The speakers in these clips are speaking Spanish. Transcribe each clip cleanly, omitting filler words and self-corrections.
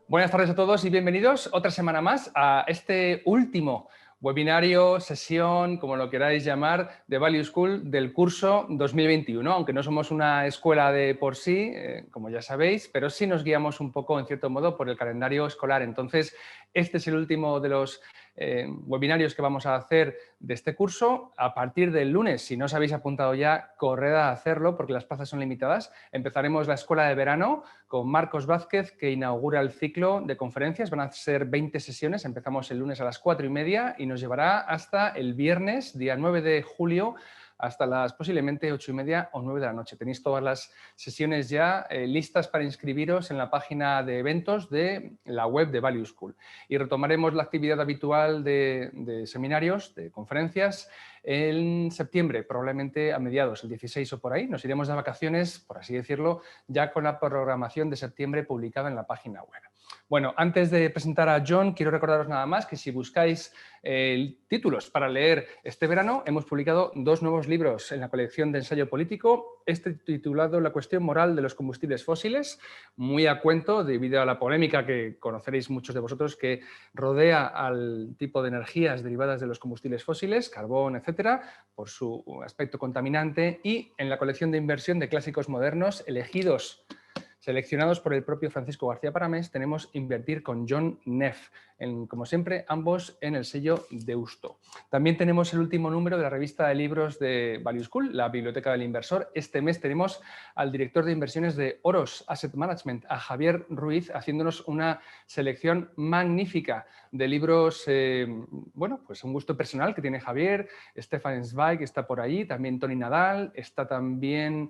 Buenas tardes a todos y bienvenidos otra semana más a este último webinario, sesión, como lo queráis llamar, de Value School del curso 2021. Aunque no somos una escuela de por sí, como ya sabéis, pero sí nos guiamos un poco, en cierto modo, por el calendario escolar. Entonces, este es el último de los webinarios que vamos a hacer de este curso. A partir del lunes, si no os habéis apuntado ya, corred a hacerlo porque las plazas son limitadas. Empezaremos la escuela de verano con Marcos Vázquez, que inaugura el ciclo de conferencias. Van a ser 20 sesiones, empezamos el lunes a las 4:30 y nos llevará hasta el viernes, día 9 de julio, hasta las posiblemente 8:30 o 9 de la noche. Tenéis todas las sesiones ya listas para inscribiros en la página de eventos de la web de Value School. Y retomaremos la actividad habitual de seminarios, de conferencias, en septiembre, probablemente a mediados, el 16 o por ahí. Nos iremos de vacaciones, por así decirlo, ya con la programación de septiembre publicada en la página web. Bueno, antes de presentar a John, quiero recordaros nada más que si buscáis títulos para leer este verano, hemos publicado 2 nuevos libros en la colección de ensayo político. Este titulado La cuestión moral de los combustibles fósiles, muy a cuento debido a la polémica que conoceréis muchos de vosotros que rodea al tipo de energías derivadas de los combustibles fósiles, carbón, etcétera, por su aspecto contaminante, y en la colección de inversión de clásicos modernos seleccionados por el propio Francisco García Paramés, tenemos Invertir con John Neff, como siempre, ambos en el sello Deusto. También tenemos el último número de la revista de libros de Value School, la Biblioteca del Inversor. Este mes tenemos al director de inversiones de Oros Asset Management, a Javier Ruiz, haciéndonos una selección magnífica de libros, bueno, pues un gusto personal que tiene Javier, Stefan Zweig está por ahí, también Tony Nadal, está también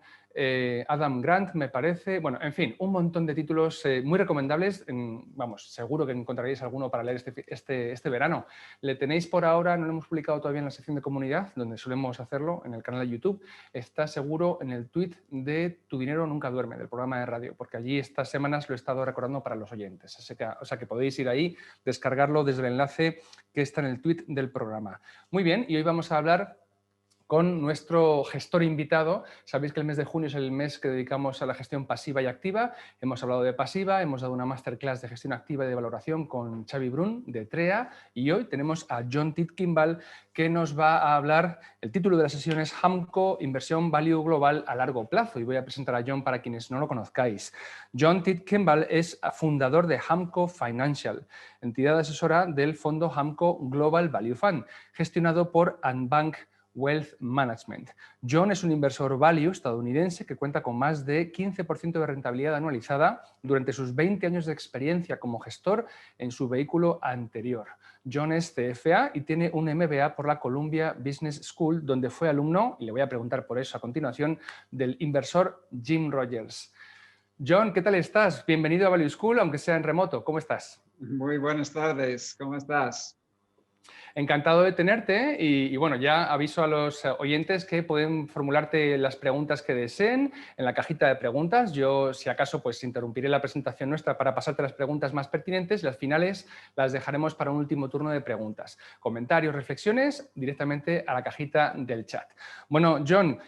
Adam Grant, me parece. Bueno, en fin, un montón de títulos muy recomendables. Vamos, seguro que encontraréis alguno para leer este verano. Le tenéis por ahora, no lo hemos publicado todavía en la sección de comunidad, donde solemos hacerlo, en el canal de YouTube. Está seguro en el tweet de Tu dinero nunca duerme, del programa de radio, porque allí estas semanas lo he estado recordando para los oyentes. O sea que podéis ir ahí, descargarlo desde el enlace que está en el tweet del programa. Muy bien, y hoy vamos a hablar con nuestro gestor invitado. Sabéis que el mes de junio es el mes que dedicamos a la gestión pasiva y activa. Hemos hablado de pasiva, hemos dado una masterclass de gestión activa y de valoración con Xavi Brun de TREA, y hoy tenemos a John Kimball, que nos va a hablar. El título de la sesión es HAMCO, Inversión Value Global a largo plazo, y voy a presentar a John para quienes no lo conozcáis. John Kimball es fundador de HAMCO Financial, entidad asesora del fondo HAMCO Global Value Fund, gestionado por Anbank Wealth Management. John es un inversor value estadounidense que cuenta con más de 15% de rentabilidad anualizada durante sus 20 años de experiencia como gestor en su vehículo anterior. John es CFA y tiene un MBA por la Columbia Business School, donde fue alumno, y le voy a preguntar por eso a continuación, del inversor Jim Rogers. John, ¿qué tal estás? Bienvenido a Value School, aunque sea en remoto. ¿Cómo estás? Muy buenas tardes, ¿cómo estás? Encantado de tenerte y bueno, ya aviso a los oyentes que pueden formularte las preguntas que deseen en la cajita de preguntas. Yo, si acaso, pues interrumpiré la presentación nuestra para pasarte las preguntas más pertinentes. Las finales las dejaremos para un último turno de preguntas. Comentarios, reflexiones, directamente a la cajita del chat. Bueno, John,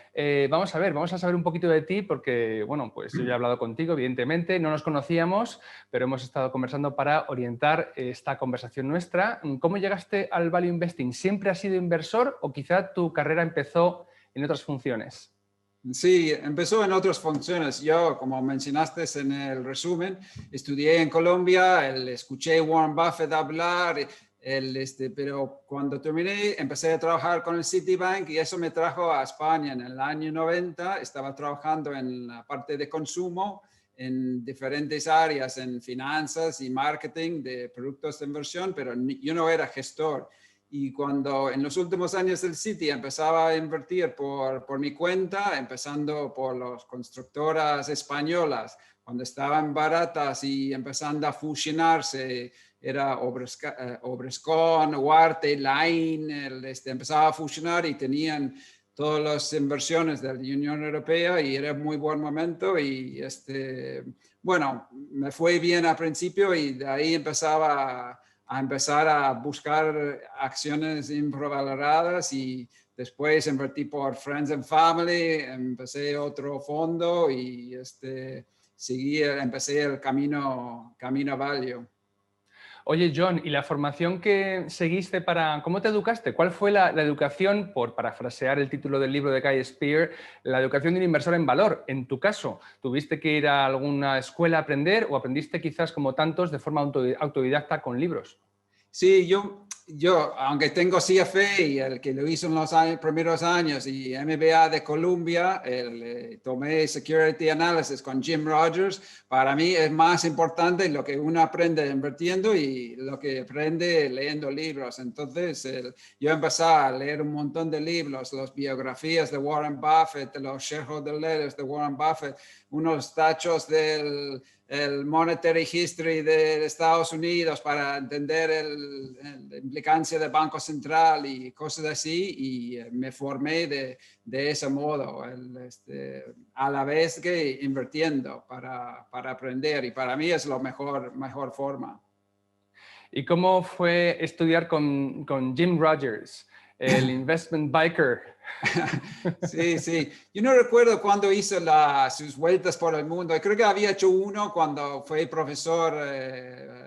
vamos a saber un poquito de ti porque, bueno, pues yo ya he hablado contigo, evidentemente, no nos conocíamos, pero hemos estado conversando para orientar esta conversación nuestra. ¿Cómo llegaste al Value Investing? ¿Siempre has sido inversor o quizá tu carrera empezó en otras funciones? Sí, empezó en otras funciones. Yo, como mencionaste en el resumen, estudié en Colombia, escuché a Warren Buffett hablar, pero cuando terminé empecé a trabajar con el Citibank y eso me trajo a España en el año 90. Estaba trabajando en la parte de consumo, en diferentes áreas, en finanzas y marketing de productos de inversión, pero yo no era gestor. Y cuando en los últimos años del Citi empezaba a invertir por mi cuenta, empezando por las constructoras españolas, cuando estaban baratas y empezando a fusionarse, era Obrescon, Huarte, Line, empezaba a fusionar y tenían todas las inversiones de la Unión Europea y era muy buen momento y bueno, me fue bien al principio y de ahí empezaba a empezar a buscar acciones infravaloradas y después invertí por Friends and Family, empecé otro fondo y empecé el camino Value. Oye, John, ¿y la formación que seguiste cómo te educaste? ¿Cuál fue la educación, por parafrasear el título del libro de Guy Spear, la educación de un inversor en valor? En tu caso, ¿tuviste que ir a alguna escuela a aprender o aprendiste quizás como tantos de forma autodidacta con libros? Sí, yo, aunque tengo CFA, y el que lo hizo en los primeros años, y MBA de Columbia, tomé Security Analysis con Jim Rogers, para mí es más importante lo que uno aprende invirtiendo y lo que aprende leyendo libros. Entonces, yo empecé a leer un montón de libros, las biografías de Warren Buffett, los shareholder letters de Warren Buffett, unos tachos del Monetary History de Estados Unidos para entender la implicancia del Banco Central y cosas así, y me formé de ese modo, a la vez que invirtiendo para aprender, y para mí es la mejor forma. ¿Y cómo fue estudiar con Jim Rogers, el investment biker? Sí. Yo no recuerdo cuándo hizo sus vueltas por el mundo. Creo que había hecho uno cuando fue profesor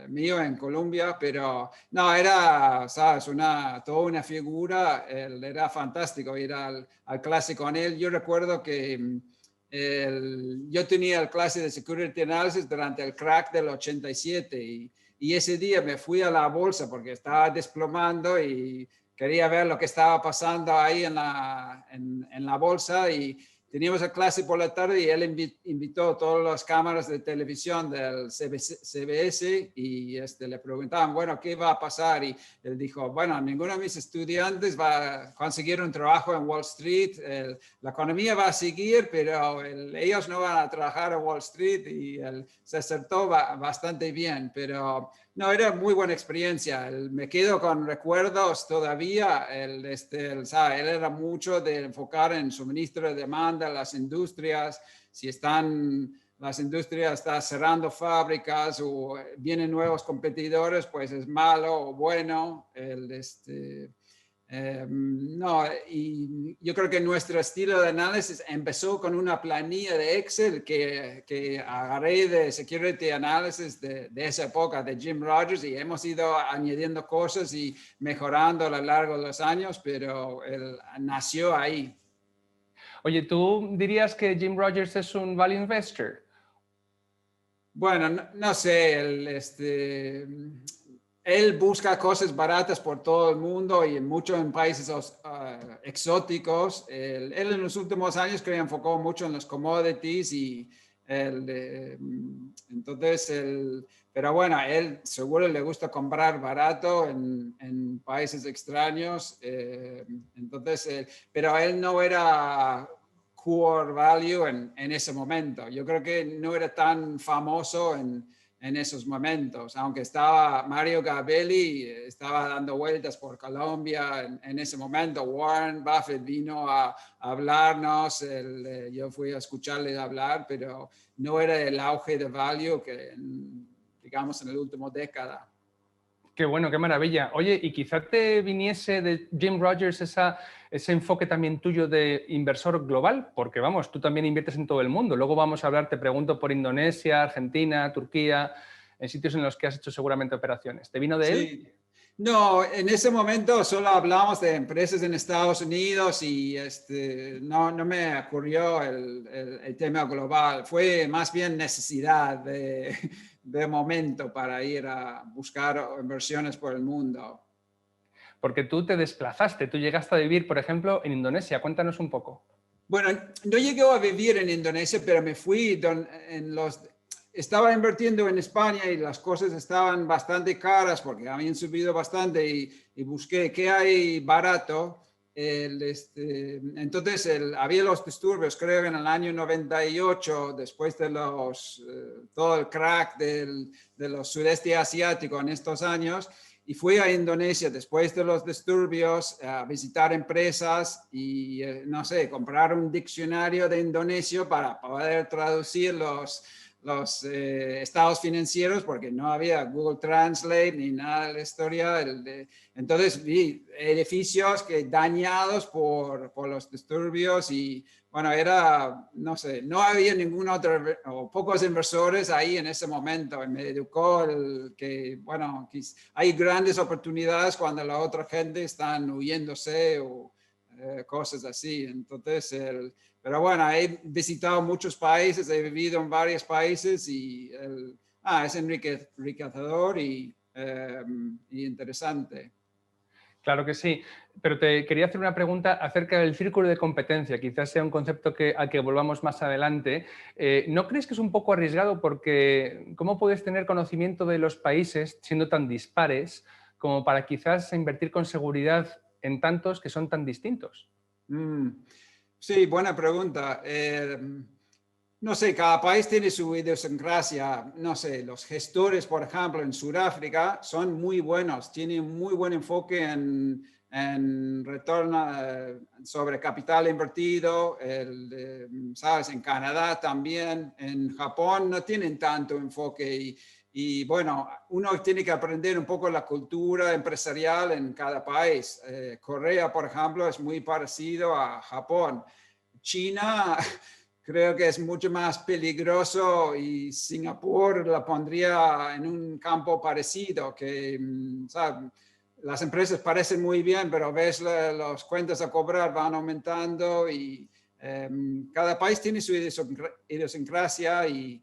mío en Colombia, pero no, era, sabes, toda una figura. Él era fantástico ir al clase con él. Yo recuerdo que yo tenía el clase de Security Analysis durante el crack del 87 y ese día me fui a la bolsa porque estaba desplomando y quería ver lo que estaba pasando ahí en la bolsa, y teníamos la clase por la tarde y él invitó a todas las cámaras de televisión del CBS y le preguntaban, bueno, ¿qué va a pasar? Y él dijo, bueno, ninguno de mis estudiantes va a conseguir un trabajo en Wall Street, la economía va a seguir, pero ellos no van a trabajar en Wall Street, y se acertó bastante bien, pero no, era muy buena experiencia. Me quedo con recuerdos todavía. Él era mucho de enfocar en suministro de demanda, las industrias. Si las industrias están cerrando fábricas o vienen nuevos competidores, pues es malo o bueno. No, y yo creo que nuestro estilo de análisis empezó con una planilla de Excel que agarré de Security Analysis de esa época, de Jim Rogers, y hemos ido añadiendo cosas y mejorando a lo largo de los años, pero él nació ahí. Oye, ¿tú dirías que Jim Rogers es un value investor? Bueno, no sé, él busca cosas baratas por todo el mundo y mucho en países exóticos. Él en los últimos años creo que enfocó mucho en los commodities y pero bueno, él seguro le gusta comprar barato en países extraños. Pero él no era core value en ese momento. Yo creo que no era tan famoso en esos momentos, aunque estaba Mario Gabelli, estaba dando vueltas por Colombia en ese momento. Warren Buffett vino a hablarnos, yo fui a escucharle hablar, pero no era el auge de value que, digamos, en la última década. Qué bueno, qué maravilla. Oye, y quizá te viniese de Jim Rogers ese enfoque también tuyo de inversor global, porque vamos, tú también inviertes en todo el mundo. Luego vamos a hablar, te pregunto, por Indonesia, Argentina, Turquía, en sitios en los que has hecho seguramente operaciones. ¿Te vino de él? No, en ese momento solo hablamos de empresas en Estados Unidos y no me ocurrió el tema global. Fue más bien necesidad de momento para ir a buscar inversiones por el mundo. Porque tú te desplazaste, tú llegaste a vivir, por ejemplo, en Indonesia. Cuéntanos un poco. Bueno, no llegué a vivir en Indonesia, pero me fui estaba invirtiendo en España y las cosas estaban bastante caras porque habían subido bastante y busqué qué hay barato. Entonces había los disturbios, creo, en el año 98, después de todo el crack de los sudeste asiático en estos años. Y fui a Indonesia después de los disturbios a visitar empresas y, no sé, comprar un diccionario de indonesio para poder traducir los estados financieros porque no había Google Translate ni nada de la historia. Entonces vi edificios que dañados por los disturbios y bueno, era, no sé, no había ningún otro o pocos inversores ahí en ese momento. Y me educó que, bueno, hay grandes oportunidades cuando la otra gente están huyéndose o cosas así. Entonces, pero bueno, he visitado muchos países, he vivido en varios países y es enriquecedor y interesante. Claro que sí, pero te quería hacer una pregunta acerca del círculo de competencia, quizás sea un concepto al que volvamos más adelante. ¿No crees que es un poco arriesgado porque cómo puedes tener conocimiento de los países siendo tan dispares como para quizás invertir con seguridad en tantos que son tan distintos? Sí, buena pregunta. No sé, cada país tiene su idiosincrasia. No sé, los gestores, por ejemplo, en Sudáfrica son muy buenos, tienen muy buen enfoque en retorno sobre capital invertido. ¿Sabes? En Canadá también, en Japón no tienen tanto enfoque y bueno, uno tiene que aprender un poco la cultura empresarial en cada país. Corea, por ejemplo, es muy parecido a Japón. China creo que es mucho más peligroso y Singapur la pondría en un campo parecido, que ¿sabes? Las empresas parecen muy bien, pero ves las cuentas a cobrar van aumentando y cada país tiene su idiosincrasia y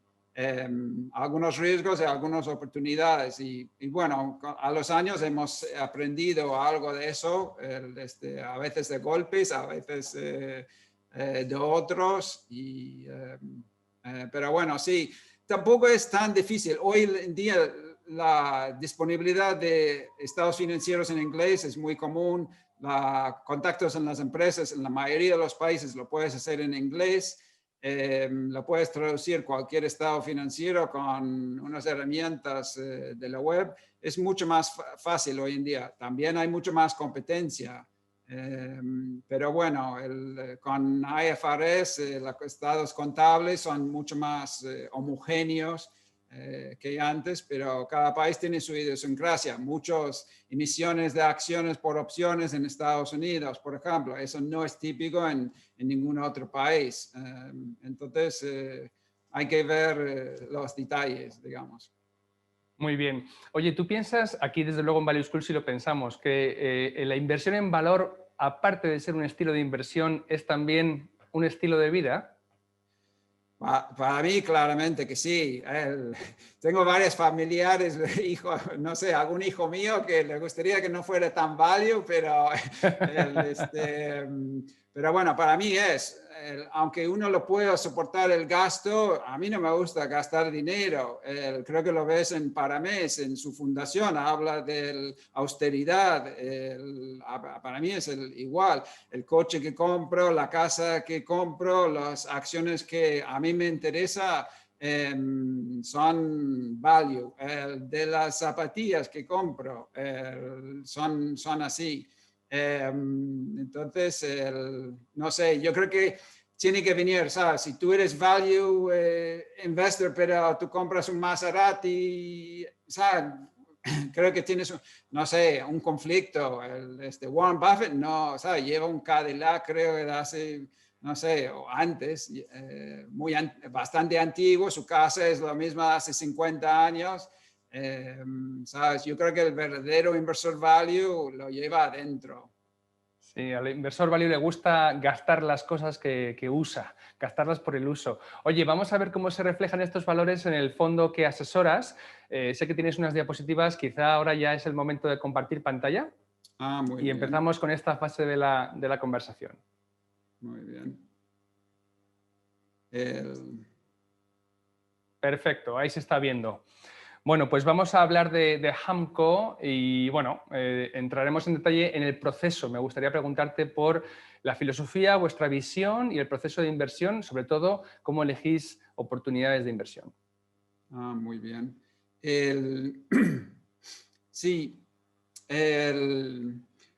algunos riesgos y algunas oportunidades. Y bueno, a los años hemos aprendido algo de eso, a veces de golpes, a veces de otros. Pero bueno, sí, tampoco es tan difícil. Hoy en día la disponibilidad de estados financieros en inglés es muy común. Contactos en las empresas, en la mayoría de los países lo puedes hacer en inglés. Lo puedes traducir cualquier estado financiero con unas herramientas de la web. Es mucho más fácil hoy en día. También hay mucho más competencia. Pero bueno, con IFRS los estados contables son mucho más homogéneos que antes, pero cada país tiene su idiosincrasia. Muchas emisiones de acciones por opciones en Estados Unidos, por ejemplo, eso no es típico en ningún otro país. Entonces, hay que ver los detalles, digamos. Muy bien. Oye, ¿tú piensas, aquí desde luego en Value School sí lo pensamos, que la inversión en valor, aparte de ser un estilo de inversión, es también un estilo de vida? Para mí, claramente que sí. Tengo varios familiares, no sé, algún hijo mío que le gustaría que no fuera tan value, pero bueno, para mí aunque uno lo pueda soportar el gasto, a mí no me gusta gastar dinero. Creo que lo ves en Paramés, en su fundación, habla de austeridad. Para mí es igual. El coche que compro, la casa que compro, las acciones que a mí me interesa son value. De las zapatillas que compro son así. Entonces, no sé, yo creo que tiene que venir, ¿sabes? Si tú eres value investor, pero tú compras un Maserati, ¿sabes? Creo que tienes, no sé, un conflicto. Warren Buffett, no, ¿sabes? Lleva un Cadillac, creo que hace, no sé, o antes, bastante antiguo, su casa es la misma hace 50 años. ¿Sabes? Yo creo que el verdadero inversor value lo lleva adentro. Sí, al inversor value le gusta gastar las cosas que usa, gastarlas por el uso. Oye, vamos a ver cómo se reflejan estos valores en el fondo que asesoras. Sé que tienes unas diapositivas, quizá ahora ya es el momento de compartir pantalla. Muy Y bien. empezamos con esta fase de la conversación. Muy bien. Perfecto, ahí se está viendo. Bueno, pues vamos a hablar de Hamco y bueno, entraremos en detalle en el proceso. Me gustaría preguntarte por la filosofía, vuestra visión y el proceso de inversión, sobre todo cómo elegís oportunidades de inversión. Muy bien. Sí,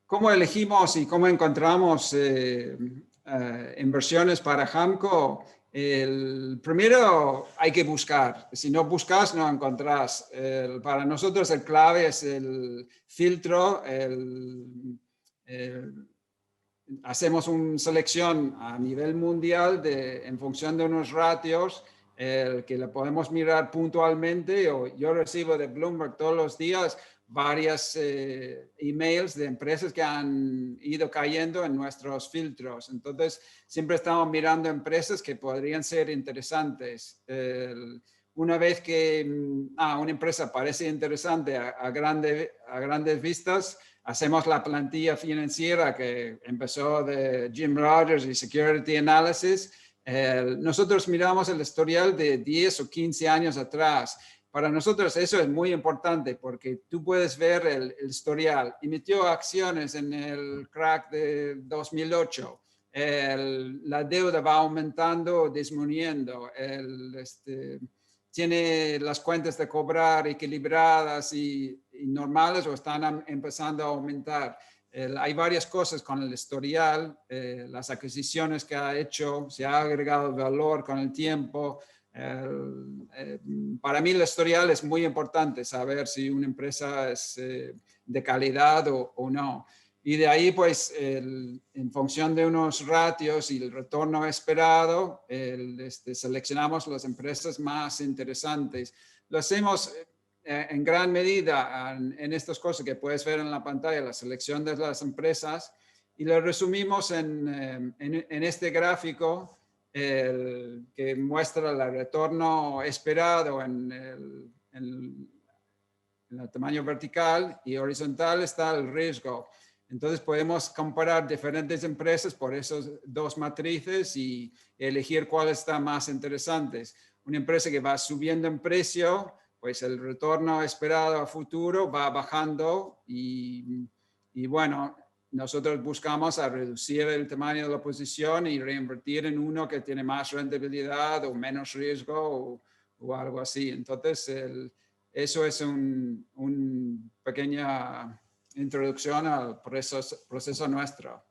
cómo elegimos y cómo encontramos inversiones para Hamco Primero hay que buscar. Si no buscas, no encontrás. Para nosotros el clave es el filtro. Hacemos una selección a nivel mundial en función de unos ratios que le podemos mirar puntualmente. Yo recibo de Bloomberg todos los días varias emails de empresas que han ido cayendo en nuestros filtros. Entonces, siempre estamos mirando empresas que podrían ser interesantes. Una vez que una empresa parece interesante a grandes vistas, hacemos la plantilla financiera que empezó de Jim Rogers y Security Analysis. Nosotros miramos el historial de 10 o 15 años atrás. Para nosotros eso es muy importante porque tú puedes ver el historial. Emitió acciones en el crack de 2008. La deuda va aumentando, disminuyendo. Tiene las cuentas de cobrar equilibradas y normales o están empezando a aumentar. Hay varias cosas con el historial, las adquisiciones que ha hecho, se ha agregado valor con el tiempo. Para mí el historial es muy importante, saber si una empresa es de calidad o no. Y de ahí, pues, en función de unos ratios y el retorno esperado, seleccionamos las empresas más interesantes. Lo hacemos en gran medida en estas cosas que puedes ver en la pantalla, la selección de las empresas, y lo resumimos en este gráfico que muestra el retorno esperado en el tamaño vertical, y horizontal está el riesgo. Entonces podemos comparar diferentes empresas por esas dos matrices y elegir cuál está más interesante. Una empresa que va subiendo en precio, pues el retorno esperado a futuro va bajando y bueno, nosotros buscamos a reducir el tamaño de la posición y reinvertir en uno que tiene más rentabilidad o menos riesgo o algo así. Entonces, eso es un pequeña introducción al proceso nuestro.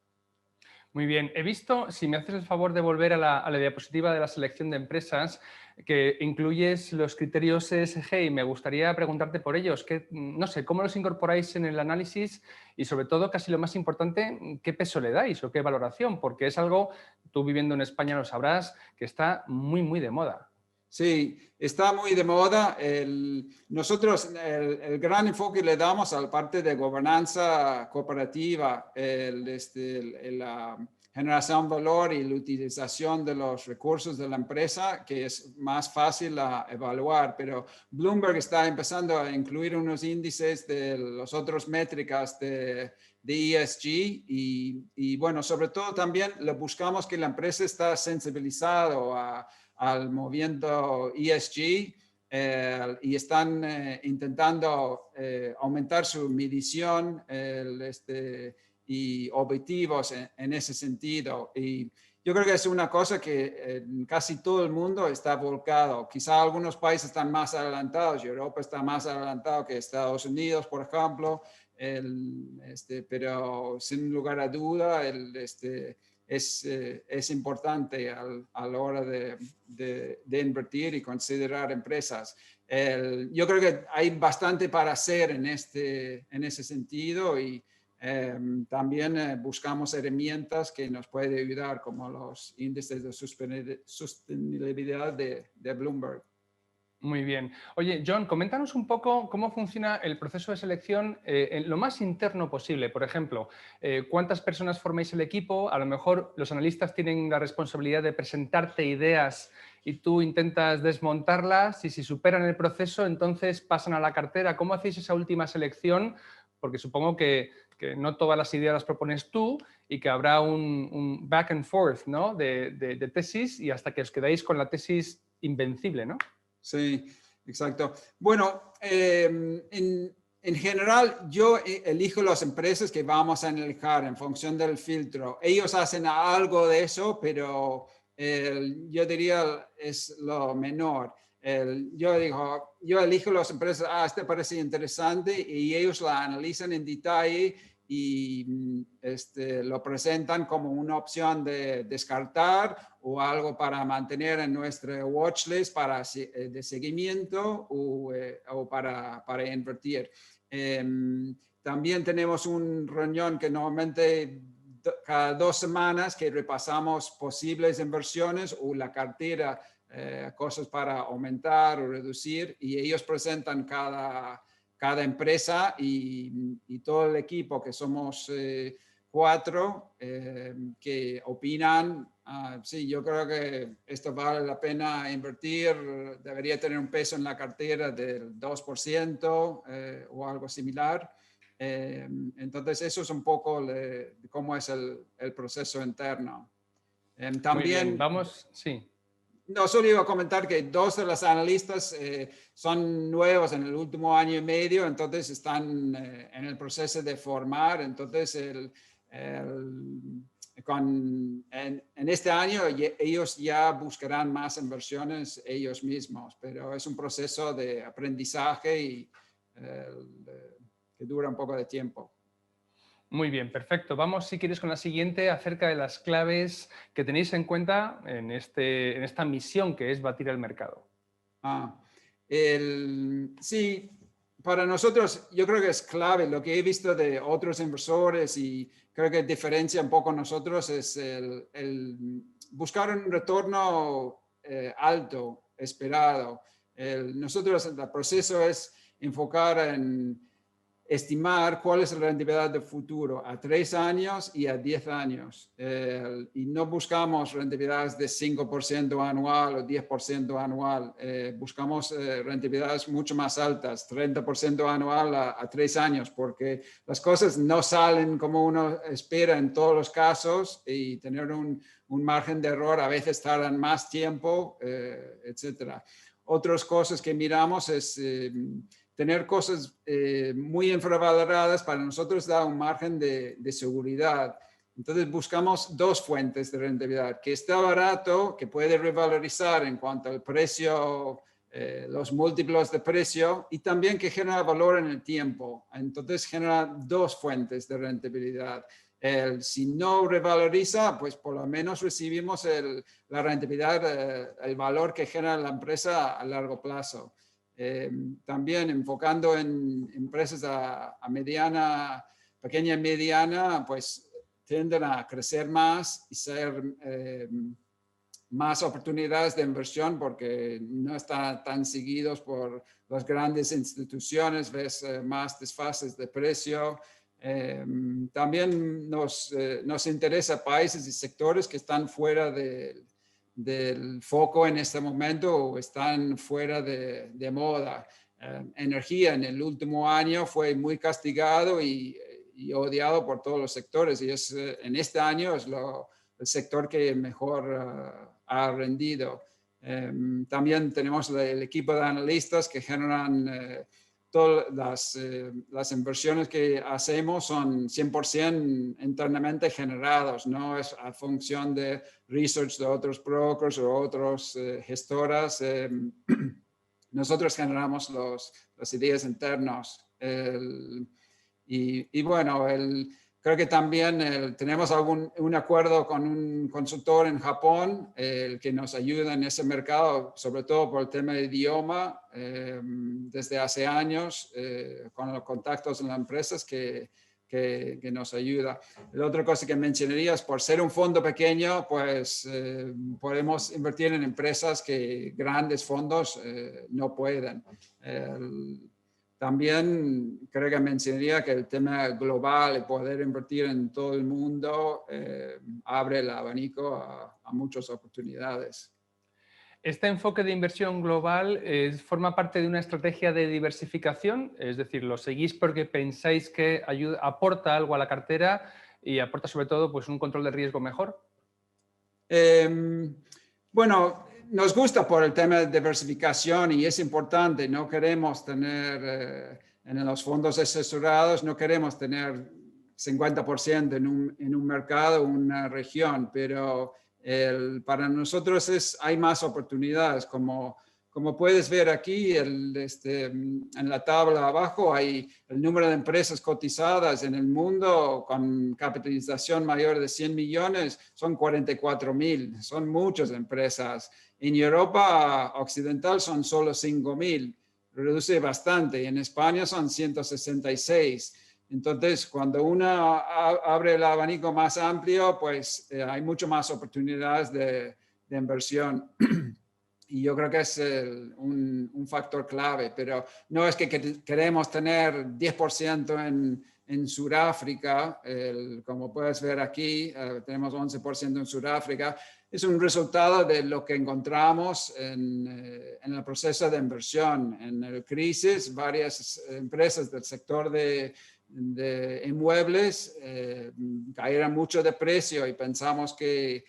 Muy bien. He visto, si me haces el favor de volver a la diapositiva de la selección de empresas, que incluyes los criterios ESG y me gustaría preguntarte por ellos. No sé, ¿cómo los incorporáis en el análisis? Y sobre todo, casi lo más importante, ¿qué peso le dais o qué valoración? Porque es algo, tú viviendo en España lo sabrás, que está muy, muy de moda. Sí, está muy de moda. Nosotros el gran enfoque le damos a la parte de gobernanza cooperativa, la generación de valor y la utilización de los recursos de la empresa, que es más fácil a evaluar. Pero Bloomberg está empezando a incluir unos índices de las otras métricas de ESG y bueno, sobre todo también le buscamos que la empresa está sensibilizada al movimiento ESG y están intentando aumentar su medición y objetivos en ese sentido. Y yo creo que es una cosa que casi todo el mundo está volcado. Quizá algunos países están más adelantados, Europa está más adelantado que Estados Unidos, por ejemplo, pero sin lugar a duda es importante a la hora de invertir y considerar empresas. Yo creo que hay bastante para hacer en ese sentido y también buscamos herramientas que nos pueden ayudar, como los índices de sostenibilidad de Bloomberg. Muy bien. Oye, John, coméntanos un poco cómo funciona el proceso de selección en lo más interno posible. Por ejemplo, ¿cuántas personas formáis el equipo? A lo mejor los analistas tienen la responsabilidad de presentarte ideas y tú intentas desmontarlas y si superan el proceso, entonces pasan a la cartera. ¿Cómo hacéis esa última selección? Porque supongo que no todas las ideas las propones tú y que habrá un back and forth, ¿no? de tesis y hasta que os quedáis con la tesis invencible, ¿no? Sí, exacto. Bueno, en general yo elijo las empresas que vamos a analizar en función del filtro. Ellos hacen algo de eso, pero yo diría es lo menor. Yo elijo las empresas, este parece interesante y ellos la analizan en detalle lo presentan como una opción de descartar o algo para mantener en nuestra watchlist de seguimiento o para invertir. También tenemos un reunión que normalmente cada 2 semanas que repasamos posibles inversiones o la cartera, cosas para aumentar o reducir, y ellos presentan cada empresa y todo el equipo, que somos 4, que opinan, sí, yo creo que esto vale la pena invertir, debería tener un peso en la cartera del 2% o algo similar. Entonces, eso es un poco de cómo es el proceso interno. Muy bien, También, vamos, sí. no, solo iba a comentar que 2 de los analistas son nuevos en el último año y medio, entonces están en el proceso de formar. Entonces, en este año ellos ya buscarán más inversiones ellos mismos, pero es un proceso de aprendizaje y que dura un poco de tiempo. Muy bien, perfecto. Vamos, si quieres, con la siguiente, acerca de las claves que tenéis en cuenta en esta misión que es batir el mercado. Sí, para nosotros yo creo que es clave. Lo que he visto de otros inversores y creo que diferencia un poco a nosotros es el buscar un retorno alto, esperado. Nosotros el proceso es enfocar en estimar cuál es la rentabilidad del futuro a 3 años y a 10 años. Y no buscamos rentabilidades de 5% anual o 10% anual. Buscamos rentabilidades mucho más altas, 30% anual a 3 años, porque las cosas no salen como uno espera en todos los casos, y tener un margen de error a veces tardan más tiempo, etcétera. Otras cosas que miramos es tener cosas muy infravaloradas. Para nosotros da un margen de seguridad. Entonces buscamos 2 fuentes de rentabilidad: que está barato, que puede revalorizar en cuanto al precio, los múltiplos de precio, y también que genera valor en el tiempo. Entonces genera 2 fuentes de rentabilidad. Si no revaloriza, pues por lo menos recibimos la rentabilidad, el valor que genera la empresa a largo plazo. También enfocando en empresas a mediana, pequeña y mediana, pues tienden a crecer más y ser más oportunidades de inversión, porque no están tan seguidos por las grandes instituciones, ves más desfases de precio. También nos interesa países y sectores que están fuera del foco en este momento o están fuera de moda. Energía en el último año fue muy castigado y odiado por todos los sectores, y en este año es el sector que mejor ha rendido. También tenemos el equipo de analistas que generan todas las inversiones que hacemos son 100% internamente generados, no es a función de research de otros brokers o otras gestoras. Nosotros generamos las ideas internas. Y bueno, creo que también tenemos un acuerdo con un consultor en Japón, el que nos ayuda en ese mercado, sobre todo por el tema de idioma, desde hace años, con los contactos en las empresas que nos ayuda. La otra cosa que mencionaría es, por ser un fondo pequeño, pues podemos invertir en empresas que grandes fondos no pueden. También creo que mencionaría que el tema global y poder invertir en todo el mundo abre el abanico a muchas oportunidades. ¿Este enfoque de inversión global forma parte de una estrategia de diversificación? Es decir, ¿lo seguís porque pensáis que aporta algo a la cartera y aporta sobre todo pues, un control de riesgo mejor? Bueno, nos gusta por el tema de diversificación y es importante. No queremos tener en los fondos asesorados, no queremos tener 50% en un mercado o una región, pero para nosotros hay más oportunidades, como como puedes ver aquí, en la tabla abajo hay el número de empresas cotizadas en el mundo con capitalización mayor de 100 millones, son 44.000, son muchas empresas. En Europa Occidental son solo 5.000, reduce bastante. En España son 166. Entonces, cuando uno abre el abanico más amplio, pues hay mucho más oportunidades de inversión. Y yo creo que es un factor clave, pero no es que queremos tener 10% en Sudáfrica, como puedes ver aquí, tenemos 11% en Sudáfrica. Es un resultado de lo que encontramos en el proceso de inversión. En la crisis, varias empresas del sector de inmuebles cayeron mucho de precio y pensamos que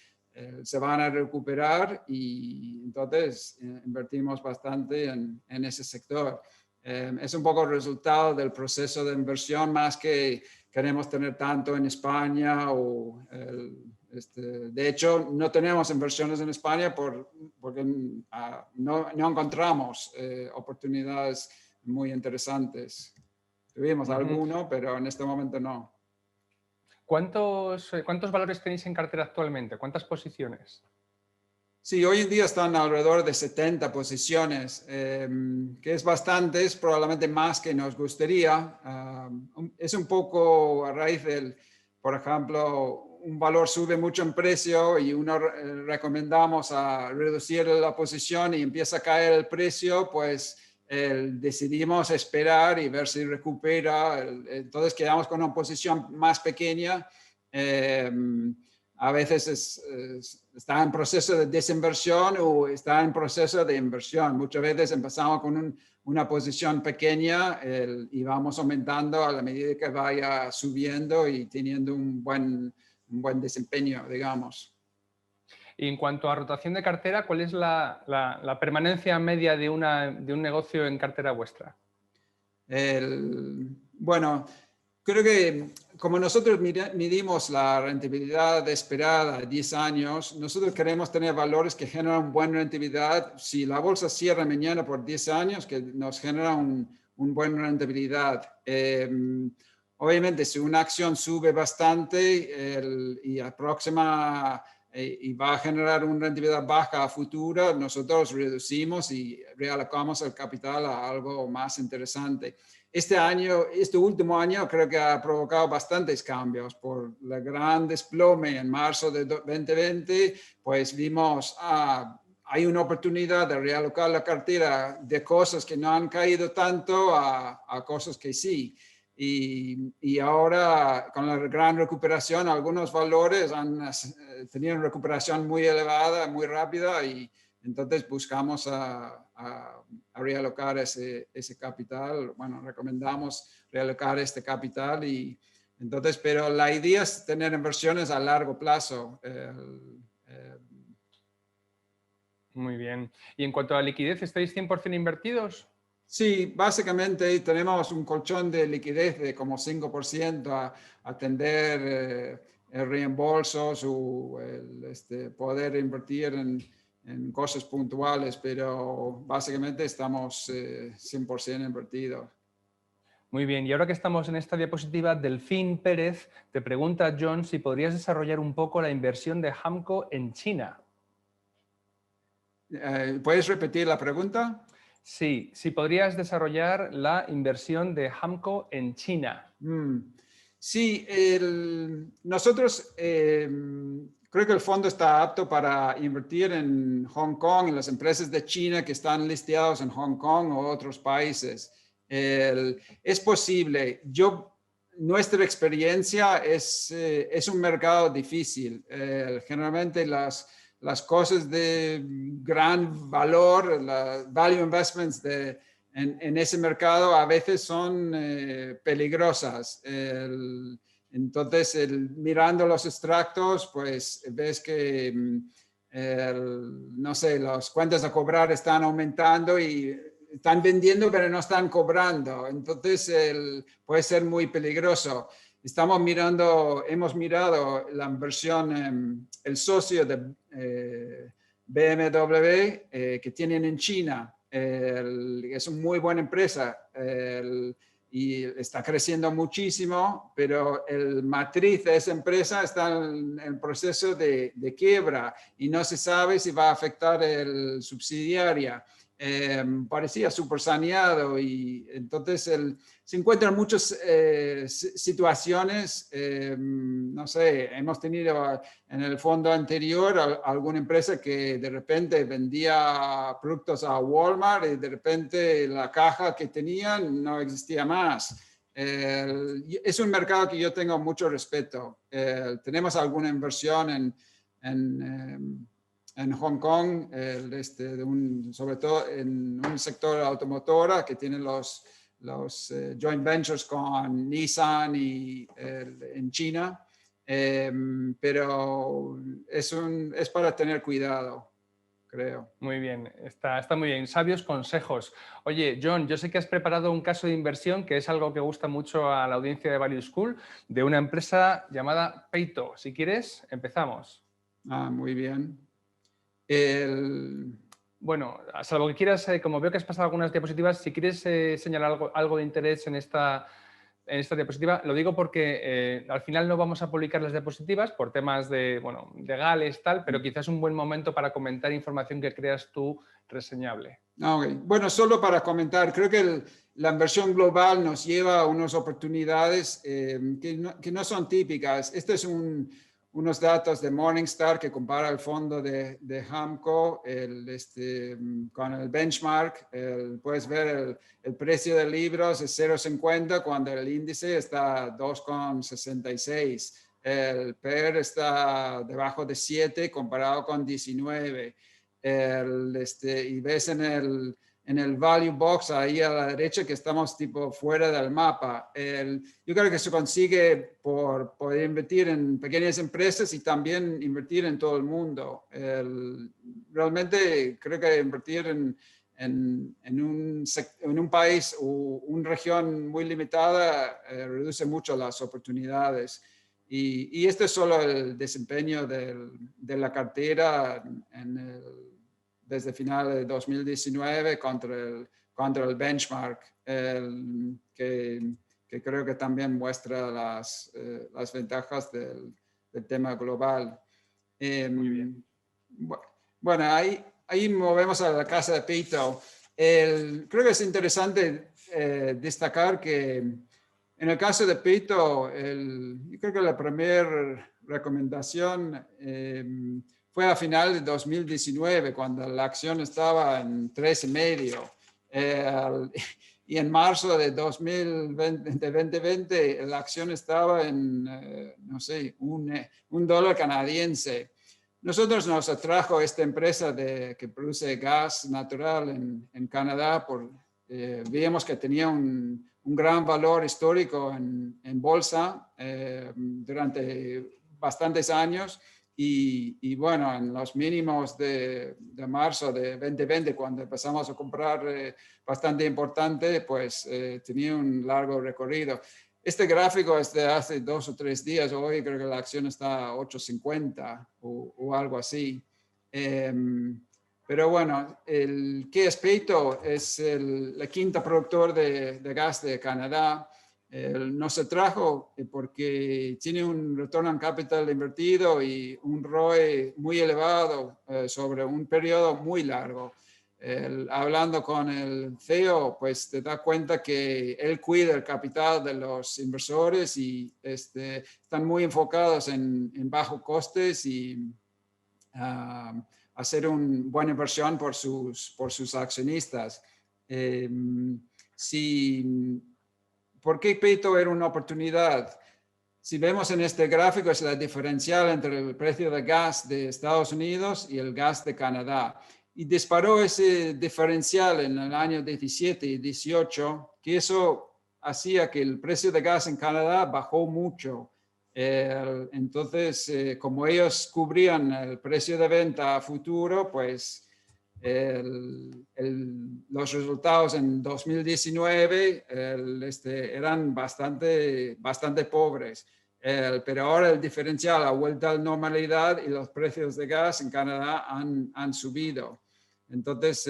se van a recuperar y entonces invertimos bastante en ese sector. Es un poco el resultado del proceso de inversión más que queremos tener tanto en España de hecho, no tenemos inversiones en España porque no encontramos oportunidades muy interesantes. Tuvimos alguno, pero en este momento no. ¿Cuántos valores tenéis en cartera actualmente? ¿Cuántas posiciones? Sí, hoy en día están alrededor de 70 posiciones, que es bastante, es probablemente más que nos gustaría. Es un poco a raíz del, por ejemplo, un valor sube mucho en precio y uno recomendamos a reducir la posición y empieza a caer el precio, pues decidimos esperar y ver si recupera. Entonces quedamos con una posición más pequeña. A veces está en proceso de desinversión o está en proceso de inversión. Muchas veces empezamos con una posición pequeña y vamos aumentando a la medida que vaya subiendo y teniendo un buen desempeño, digamos. Y en cuanto a rotación de cartera, ¿cuál es la permanencia media de un negocio en cartera vuestra? Bueno, creo que como nosotros midimos la rentabilidad esperada a 10 años, nosotros queremos tener valores que generan buena rentabilidad. Si la bolsa cierra mañana por 10 años, que nos genera un buena rentabilidad. Obviamente, si una acción sube bastante y aproxima y va a generar una rentabilidad baja a futuro, nosotros reducimos y realocamos el capital a algo más interesante. Este último año creo que ha provocado bastantes cambios por el gran desplome en marzo de 2020, pues vimos hay una oportunidad de realocar la cartera de cosas que no han caído tanto a cosas que sí. Y ahora, con la gran recuperación, algunos valores han tenido una recuperación muy elevada, muy rápida, y entonces buscamos a realocar ese capital. Bueno, recomendamos realocar este capital y entonces, pero la idea es tener inversiones a largo plazo. Muy bien. Y en cuanto a la liquidez, ¿estáis 100% invertidos? Sí, básicamente tenemos un colchón de liquidez de como 5% a atender reembolsos o poder invertir en cosas puntuales, pero básicamente estamos 100% invertidos. Muy bien, y ahora que estamos en esta diapositiva, Delfín Pérez te pregunta, John, si podrías desarrollar un poco la inversión de Hamco en China. ¿Puedes repetir la pregunta? Sí, si podrías desarrollar la inversión de Hamco en China. Sí, nosotros creo que el fondo está apto para invertir en Hong Kong, en las empresas de China que están listadas en Hong Kong o otros países. Es posible. Nuestra experiencia es un mercado difícil. Generalmente las cosas de gran valor, las value investments en ese mercado a veces son peligrosas. Entonces, mirando los extractos, pues ves que, no sé, las cuentas a cobrar están aumentando y están vendiendo, pero no están cobrando. Entonces, puede ser muy peligroso. Hemos mirado la inversión, el socio BMW, que tienen en China. Es una muy buena empresa y está creciendo muchísimo, pero el matriz de esa empresa está en el proceso de quiebra y no se sabe si va a afectar el subsidiaria. Parecía súper saneado y entonces se encuentran muchas situaciones, no sé, hemos tenido en el fondo anterior alguna empresa que de repente vendía productos a Walmart y de repente la caja que tenían no existía más. Es un mercado que yo tengo mucho respeto. Tenemos alguna inversión en Hong Kong, sobre todo en un sector automotora que tiene los joint ventures con Nissan y en China, pero es para tener cuidado, creo. Muy bien, está muy bien. Sabios consejos. Oye, John, yo sé que has preparado un caso de inversión que es algo que gusta mucho a la audiencia de Value School, de una empresa llamada Peito. Si quieres, empezamos. Muy bien. Bueno, salvo que quieras, como veo que has pasado algunas diapositivas, si quieres señalar algo de interés en esta diapositiva, lo digo porque al final no vamos a publicar las diapositivas por temas legales, tal, pero quizás es un buen momento para comentar información que creas tú reseñable. Okay. Bueno, solo para comentar, creo que la inversión global nos lleva a unas oportunidades que no son típicas. Este es unos datos de Morningstar que compara el fondo de Hamco con el benchmark. Puedes ver el precio de libros es 0,50 cuando el índice está 2,66. El PER está debajo de 7 comparado con 19. Y ves en el value box ahí a la derecha que estamos tipo fuera del mapa. Yo creo que se consigue por poder invertir en pequeñas empresas y también invertir en todo el mundo. Realmente creo que invertir en un país o una región muy limitada reduce mucho las oportunidades. Y este es solo el desempeño de la cartera desde final de 2019 contra el benchmark, que creo que también muestra las ventajas del tema global. Muy bien. Bueno, ahí movemos a la casa de Peito. Creo que es interesante destacar que en el caso de Peito, yo creo que la primera recomendación fue a final de 2019, cuando la acción estaba en 3,5. Y en marzo de 2020, la acción estaba en, no sé, $1 canadiense. Nosotros nos atrajo esta empresa que produce gas natural en Canadá. Vimos que tenía un gran valor histórico en bolsa durante bastantes años. Y bueno, en los mínimos de marzo de 2020, cuando empezamos a comprar bastante importante, pues tenía un largo recorrido. Este gráfico es de hace 2 o 3 días. Hoy creo que la acción está a 8.50 o algo así. Pero bueno, ¿qué es Peito? Es el quinto productor de gas de Canadá. Nos atrajo porque tiene un retorno on capital invertido y un ROE muy elevado sobre un periodo muy largo. Hablando con el CEO, pues te das cuenta que él cuida el capital de los inversores y están muy enfocados en bajo costes y hacer una buena inversión por sus accionistas. ¿Por qué Peito era una oportunidad? Si vemos en este gráfico, es la diferencial entre el precio de gas de Estados Unidos y el gas de Canadá. Y disparó ese diferencial en el año 17 y 18, que eso hacía que el precio de gas en Canadá bajó mucho. Entonces, como ellos cubrían el precio de venta a futuro, pues los resultados en 2019 eran bastante pobres. Pero ahora el diferencial ha vuelto a la normalidad y los precios de gas en Canadá han subido. Entonces,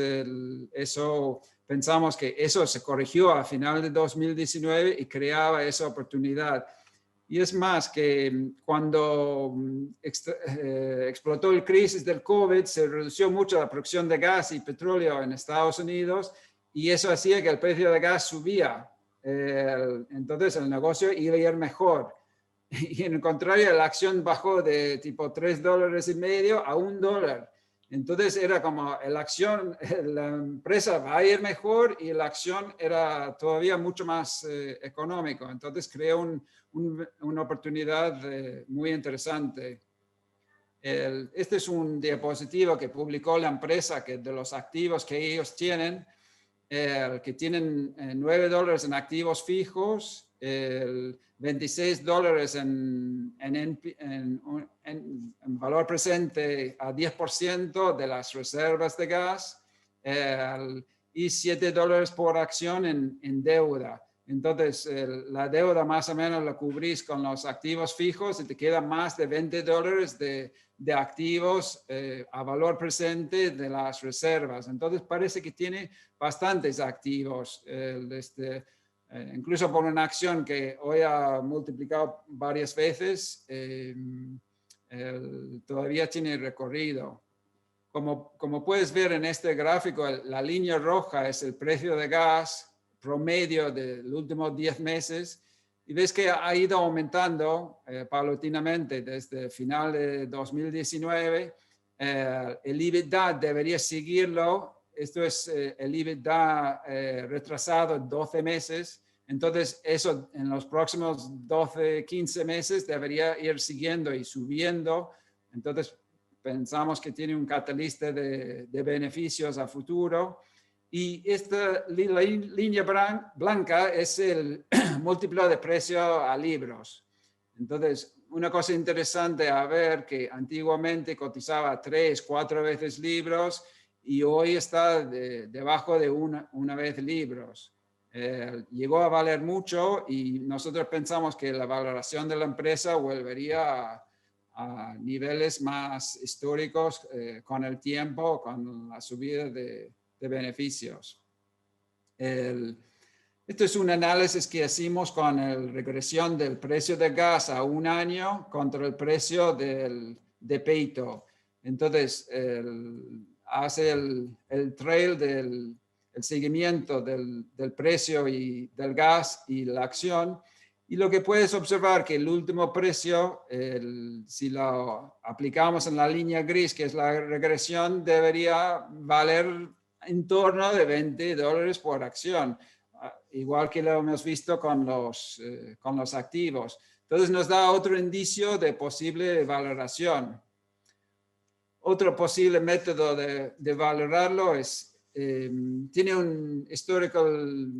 pensamos que eso se corrigió a final de 2019 y creaba esa oportunidad. Y es más que cuando explotó el crisis del COVID, se redució mucho la producción de gas y petróleo en Estados Unidos y eso hacía que el precio de gas subía. Entonces el negocio iba a ir mejor. Y en el contrario, la acción bajó de tipo $3.50 a $1. Entonces era como la acción, la empresa va a ir mejor y la acción era todavía mucho más económico. Entonces creó una oportunidad muy interesante. Este es un diapositivo que publicó la empresa que de los activos que ellos tienen, que tienen $9 en activos fijos, $26 en valor presente a 10% de las reservas de gas y $7 por acción en deuda. Entonces, la deuda más o menos la cubrís con los activos fijos y te queda más de $20 de activos a valor presente de las reservas. Entonces, parece que tiene bastantes activos. Incluso por una acción que hoy ha multiplicado varias veces, todavía tiene recorrido. Como puedes ver en este gráfico, la línea roja es el precio de gas promedio de los últimos 10 meses y ves que ha ido aumentando paulatinamente desde final de 2019. El EBITDA debería seguirlo. Esto es el EBITDA retrasado 12 meses. Entonces, eso en los próximos 12, 15 meses debería ir siguiendo y subiendo. Entonces, pensamos que tiene un catalista de beneficios a futuro. Y esta línea blanca es el múltiplo de precio a libros. Entonces, una cosa interesante a ver que antiguamente cotizaba 3, 4 veces libros y hoy está debajo de una vez libros. Llegó a valer mucho y nosotros pensamos que la valoración de la empresa volvería a niveles más históricos con el tiempo, con la subida de beneficios. Esto es un análisis que hicimos con la regresión del precio de gas a un año contra el precio de Peyto. Entonces, hace el trail del seguimiento del precio y del gas y la acción. Y lo que puedes observar que el último precio, si lo aplicamos en la línea gris, que es la regresión, debería valer en torno de $20 por acción, igual que lo hemos visto con los activos. Entonces nos da otro indicio de posible valoración. Otro posible método de valorarlo es, tiene un historical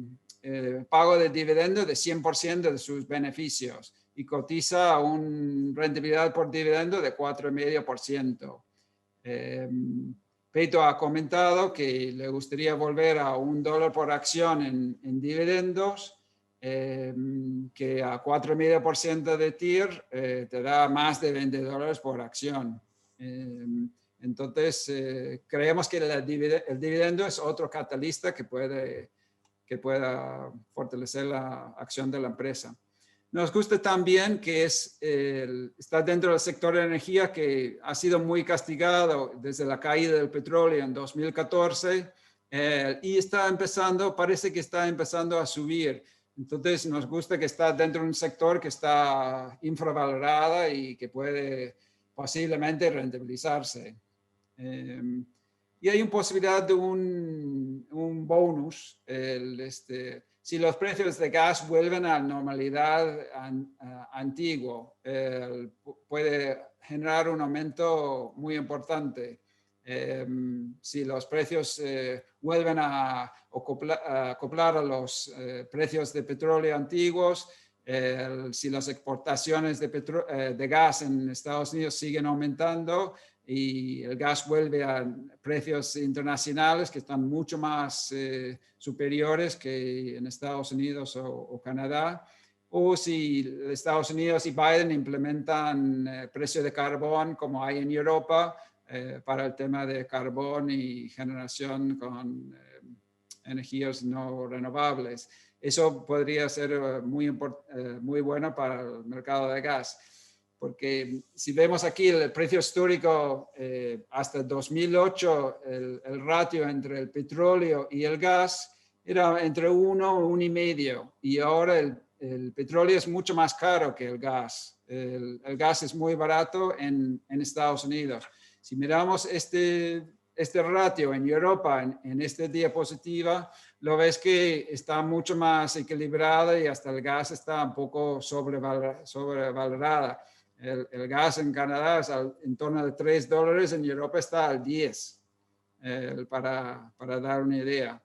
pago de dividendo de 100% de sus beneficios y cotiza una rentabilidad por dividendo de 4,5%. Peyto ha comentado que le gustaría volver a $1 por acción en dividendos, que a 4,5% de TIR te da más de $20 por acción. Entonces, creemos que el dividendo es otro catalista que pueda fortalecer la acción de la empresa. Nos gusta también que está dentro del sector de energía que ha sido muy castigado desde la caída del petróleo en 2014 y parece que está empezando a subir. Entonces nos gusta que está dentro de un sector que está infravalorada y que puede posiblemente rentabilizarse. Y hay una posibilidad de un bonus. Si los precios de gas vuelven a la normalidad antiguo, puede generar un aumento muy importante. Si los precios vuelven a acoplar a los precios de petróleo antiguos, si las exportaciones de gas en Estados Unidos siguen aumentando y el gas vuelve a precios internacionales que están mucho más superiores que en Estados Unidos o Canadá, o si Estados Unidos y Biden implementan precio de carbón como hay en Europa para el tema de carbón y generación con energías no renovables. Eso podría ser muy bueno para el mercado de gas, porque si vemos aquí el precio histórico hasta 2008, el ratio entre el petróleo y el gas era entre 1 y 1,5, y ahora el petróleo es mucho más caro que el gas. El gas es muy barato en Estados Unidos. Si miramos este ratio en Europa, en esta diapositiva, lo ves que está mucho más equilibrada y hasta el gas está un poco sobrevalorada. El gas en Canadá es en torno de $3, en Europa está al 10, para dar una idea.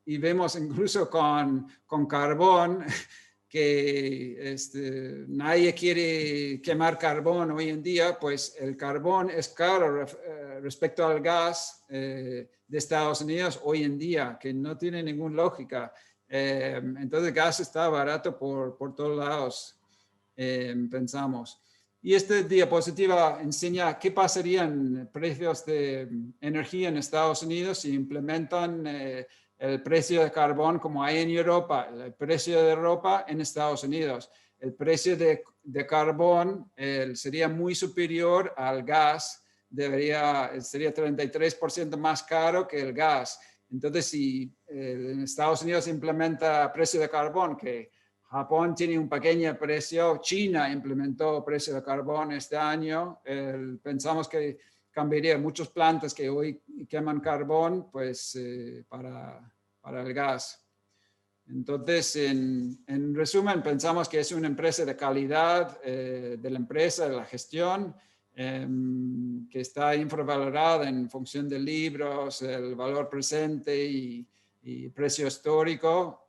Y vemos incluso con carbón que nadie quiere quemar carbón hoy en día, pues el carbón es caro respecto al gas de Estados Unidos hoy en día, que no tiene ninguna lógica. Entonces el gas está barato por todos lados, pensamos. Y esta diapositiva enseña qué pasarían precios de energía en Estados Unidos si implementan el precio de carbón como hay en Europa, el precio de Europa en Estados Unidos. El precio de carbón sería muy superior al gas, sería 33% más caro que el gas. Entonces, si en Estados Unidos implementa precio de carbón, que Japón tiene un pequeño precio, China implementó precio de carbón este año, pensamos que cambiaría muchas plantas que hoy queman carbón, pues para el gas. Entonces, en resumen, pensamos que es una empresa de calidad de la empresa, de la gestión, que está infravalorada en función de libros, el valor presente y precio histórico.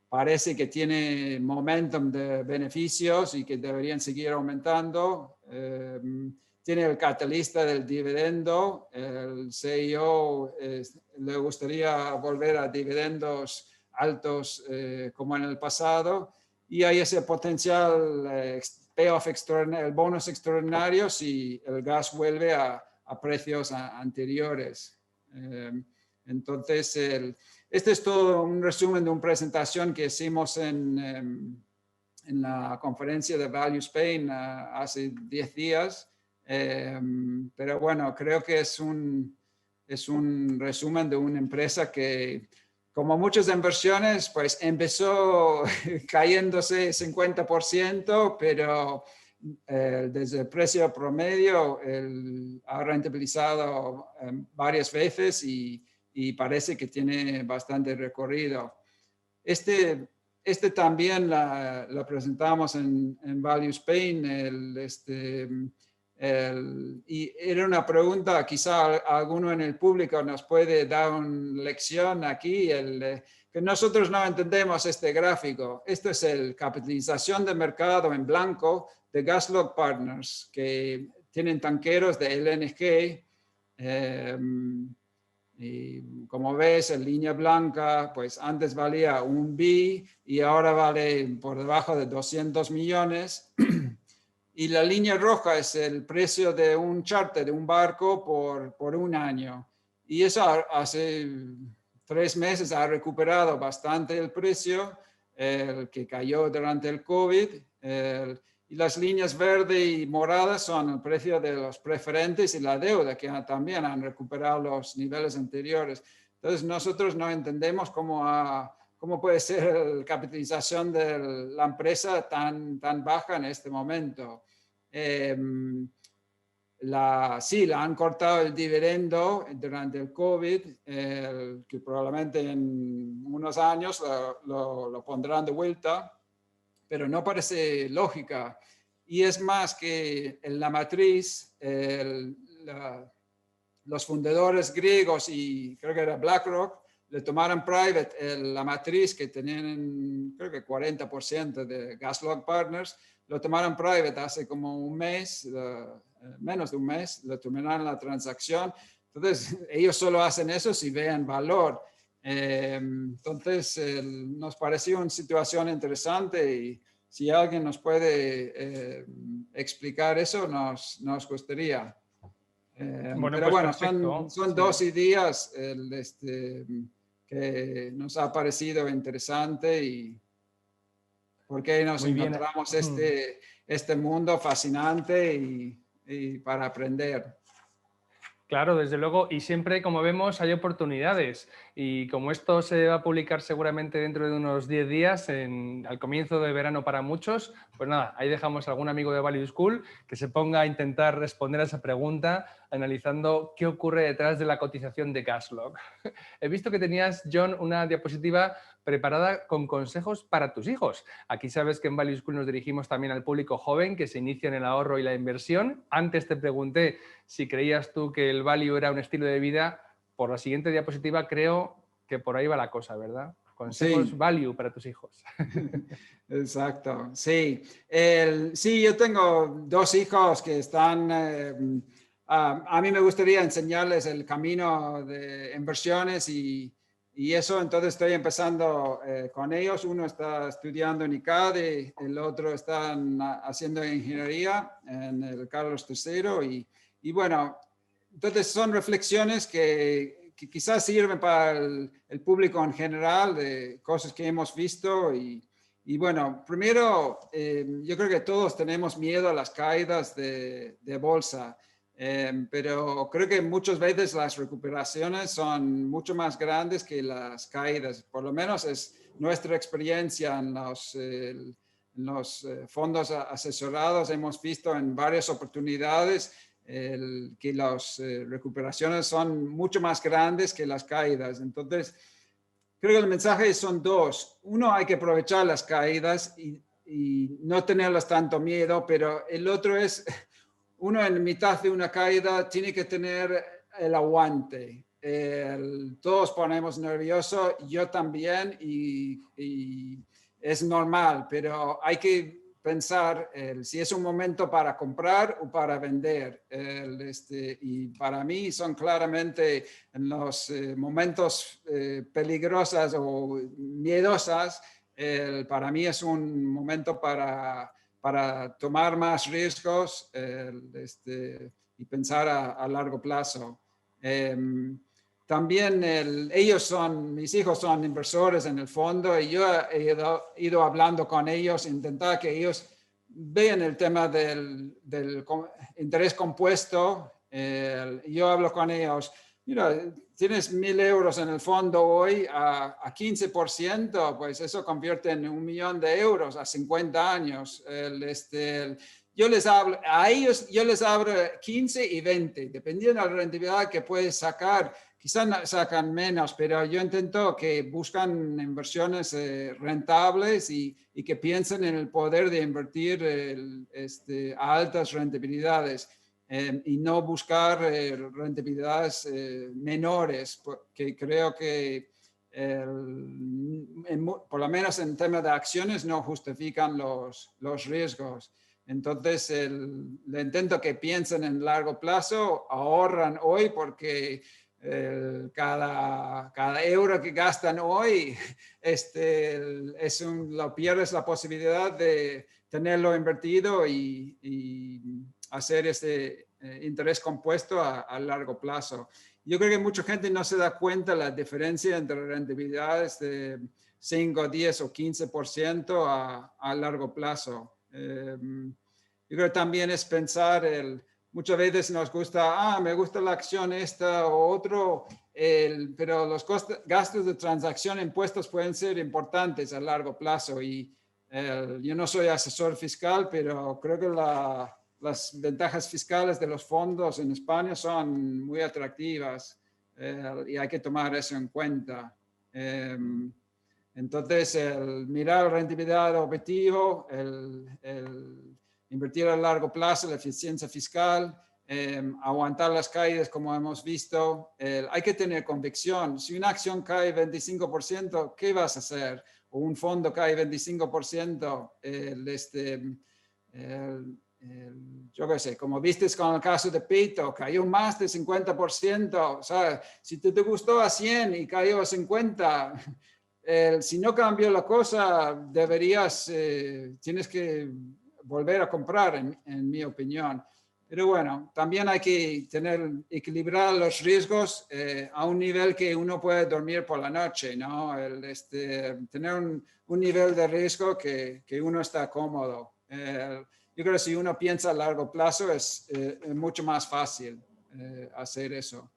Parece que tiene momentum de beneficios y que deberían seguir aumentando. Tiene el catalista del dividendo. El CEO le gustaría volver a dividendos altos como en el pasado. Y hay ese potencial payoff extraordinario, el bonus extraordinario si el gas vuelve a precios anteriores. Entonces, este es todo un resumen de una presentación que hicimos en la conferencia de Value Spain hace 10 días. Pero bueno, creo que es un resumen de una empresa que, como muchas inversiones, pues empezó cayéndose 50%, pero desde el precio promedio ha rentabilizado varias veces y parece que tiene bastante recorrido. Este también la presentamos en Value Spain, y era una pregunta, quizá alguno en el público nos puede dar una lección aquí, que nosotros no entendemos este gráfico. Esto es la capitalización de mercado en blanco de GasLog Partners, que tienen tanqueros de LNG. Y como ves, en línea blanca, pues antes valía $1 billion y ahora vale por debajo de 200 millones. Y la línea roja es el precio de un charter, de un barco por un año. Y eso hace 3 meses ha recuperado bastante el precio, que cayó durante el COVID. Y las líneas verde y moradas son el precio de los preferentes y la deuda, que también han recuperado los niveles anteriores. Entonces, nosotros no entendemos cómo puede ser la capitalización de la empresa tan baja en este momento. Sí, la han cortado el dividendo durante el COVID, que probablemente en unos años lo pondrán de vuelta, pero no parece lógica. Y es más que en la matriz, los fundadores griegos y creo que era BlackRock, le tomaron private la matriz que tenían, creo que 40% de GasLog Partners, lo tomaron private hace como un mes, menos de un mes, lo terminaron la transacción. Entonces, ellos solo hacen eso si vean valor. Entonces, nos pareció una situación interesante y si alguien nos puede explicar eso, nos gustaría. Bueno, Pero pues bueno, perfecto. son Sí. 2 ideas que nos ha parecido interesante y porque nos Muy bien. encontramos este mundo fascinante y para aprender. Claro, desde luego, y siempre, como vemos, hay oportunidades. Y como esto se va a publicar seguramente dentro de unos 10 días, al comienzo de verano para muchos, pues nada, ahí dejamos a algún amigo de Value School que se ponga a intentar responder a esa pregunta, analizando qué ocurre detrás de la cotización de Cashlock. He visto que tenías, John, una diapositiva preparada con consejos para tus hijos. Aquí sabes que en Value School nos dirigimos también al público joven que se inicia en el ahorro y la inversión. Antes te pregunté si creías tú que el value era un estilo de vida. Por la siguiente diapositiva creo que por ahí va la cosa, ¿verdad? Consejos Sí, value para tus hijos. exacto. Sí, sí, yo tengo 2 hijos que están, a mí me gustaría enseñarles el camino de inversiones y eso, entonces estoy empezando con ellos. Uno está estudiando en ICAD y el otro está haciendo ingeniería en el Carlos III y bueno, entonces son reflexiones que quizás sirven para el público en general de cosas que hemos visto y bueno, primero, yo creo que todos tenemos miedo a las caídas de bolsa, pero creo que muchas veces las recuperaciones son mucho más grandes que las caídas. Por lo menos es nuestra experiencia en los fondos asesorados. Hemos visto en varias oportunidades que las recuperaciones son mucho más grandes que las caídas. Entonces, creo que el mensaje son 2. Uno, hay que aprovechar las caídas y no tenerlas tanto miedo, pero el otro es, uno en mitad de una caída tiene que tener el aguante. Todos ponemos nervioso, yo también, y es normal, pero hay que pensar si es un momento para comprar o para vender. Y para mí son claramente en los momentos peligrosos o miedosas, para mí es un momento para tomar más riesgos y pensar a largo plazo. También mis hijos son inversores en el fondo y yo he ido hablando con ellos, intentar que ellos vean el tema del interés compuesto. Yo hablo con ellos, mira, tienes 1.000 euros en el fondo hoy a 15%, pues eso convierte en 1.000.000 de euros a 50 años. Yo les hablo, a ellos yo les abro 15 y 20, dependiendo de la rentabilidad que puedes sacar. Quizás sacan menos, pero yo intento que buscan inversiones rentables y que piensen en el poder de invertir a altas rentabilidades y no buscar rentabilidades menores, porque creo que por lo menos en tema de acciones no justifican los riesgos. Entonces, le intento que piensen en largo plazo, ahorran hoy porque cada euro que gastan hoy, lo pierdes la posibilidad de tenerlo invertido y hacer ese interés compuesto a largo plazo. Yo creo que mucha gente no se da cuenta de la diferencia entre rentabilidades de 5, 10 o 15% a largo plazo. Yo creo que también es pensar muchas veces nos gusta, me gusta la acción esta o otro, pero los gastos de transacción impuestos pueden ser importantes a largo plazo y yo no soy asesor fiscal, pero creo que las ventajas fiscales de los fondos en España son muy atractivas y hay que tomar eso en cuenta. Entonces, el mirar la rentabilidad objetivo, el invertir a largo plazo, la eficiencia fiscal, aguantar las caídas como hemos visto. Hay que tener convicción. Si una acción cae 25%, ¿qué vas a hacer? O un fondo cae 25%, yo qué sé, como vistes con el caso de Pito, cayó más de 50%, o sea, si te gustó a 100 y cayó a 50, si no cambió la cosa, tienes que volver a comprar, en mi opinión. Pero bueno, también hay que equilibrar los riesgos a un nivel que uno puede dormir por la noche, ¿no? Tener un nivel de riesgo que uno está cómodo. Yo creo que si uno piensa a largo plazo es mucho más fácil hacer eso.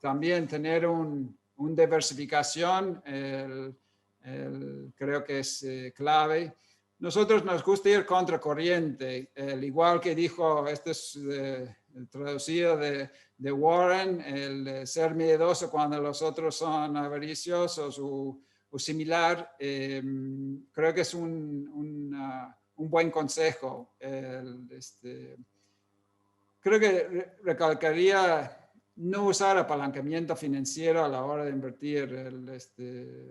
También tener una diversificación creo que es clave. Nosotros nos gusta ir contra corriente, igual que dijo, este es traducido de Warren, el ser miedoso cuando los otros son avariciosos o similar. Creo que es un buen consejo. Creo que recalcaría no usar apalancamiento financiero a la hora de invertir.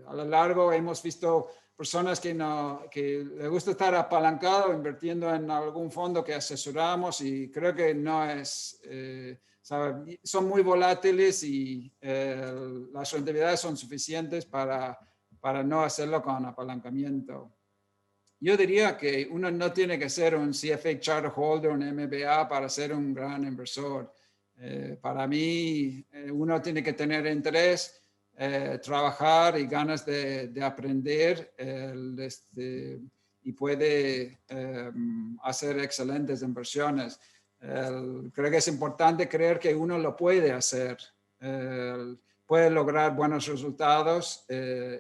A lo largo hemos visto personas que les gusta estar apalancado invirtiendo en algún fondo que asesoramos y creo que no es, son muy volátiles y las rentabilidades son suficientes para no hacerlo con apalancamiento. Yo diría que uno no tiene que ser un CFA Charter Holder, un MBA para ser un gran inversor. Para mí, uno tiene que tener interés, trabajar y ganas de aprender y puede hacer excelentes inversiones. Creo que es importante creer que uno lo puede hacer, puede lograr buenos resultados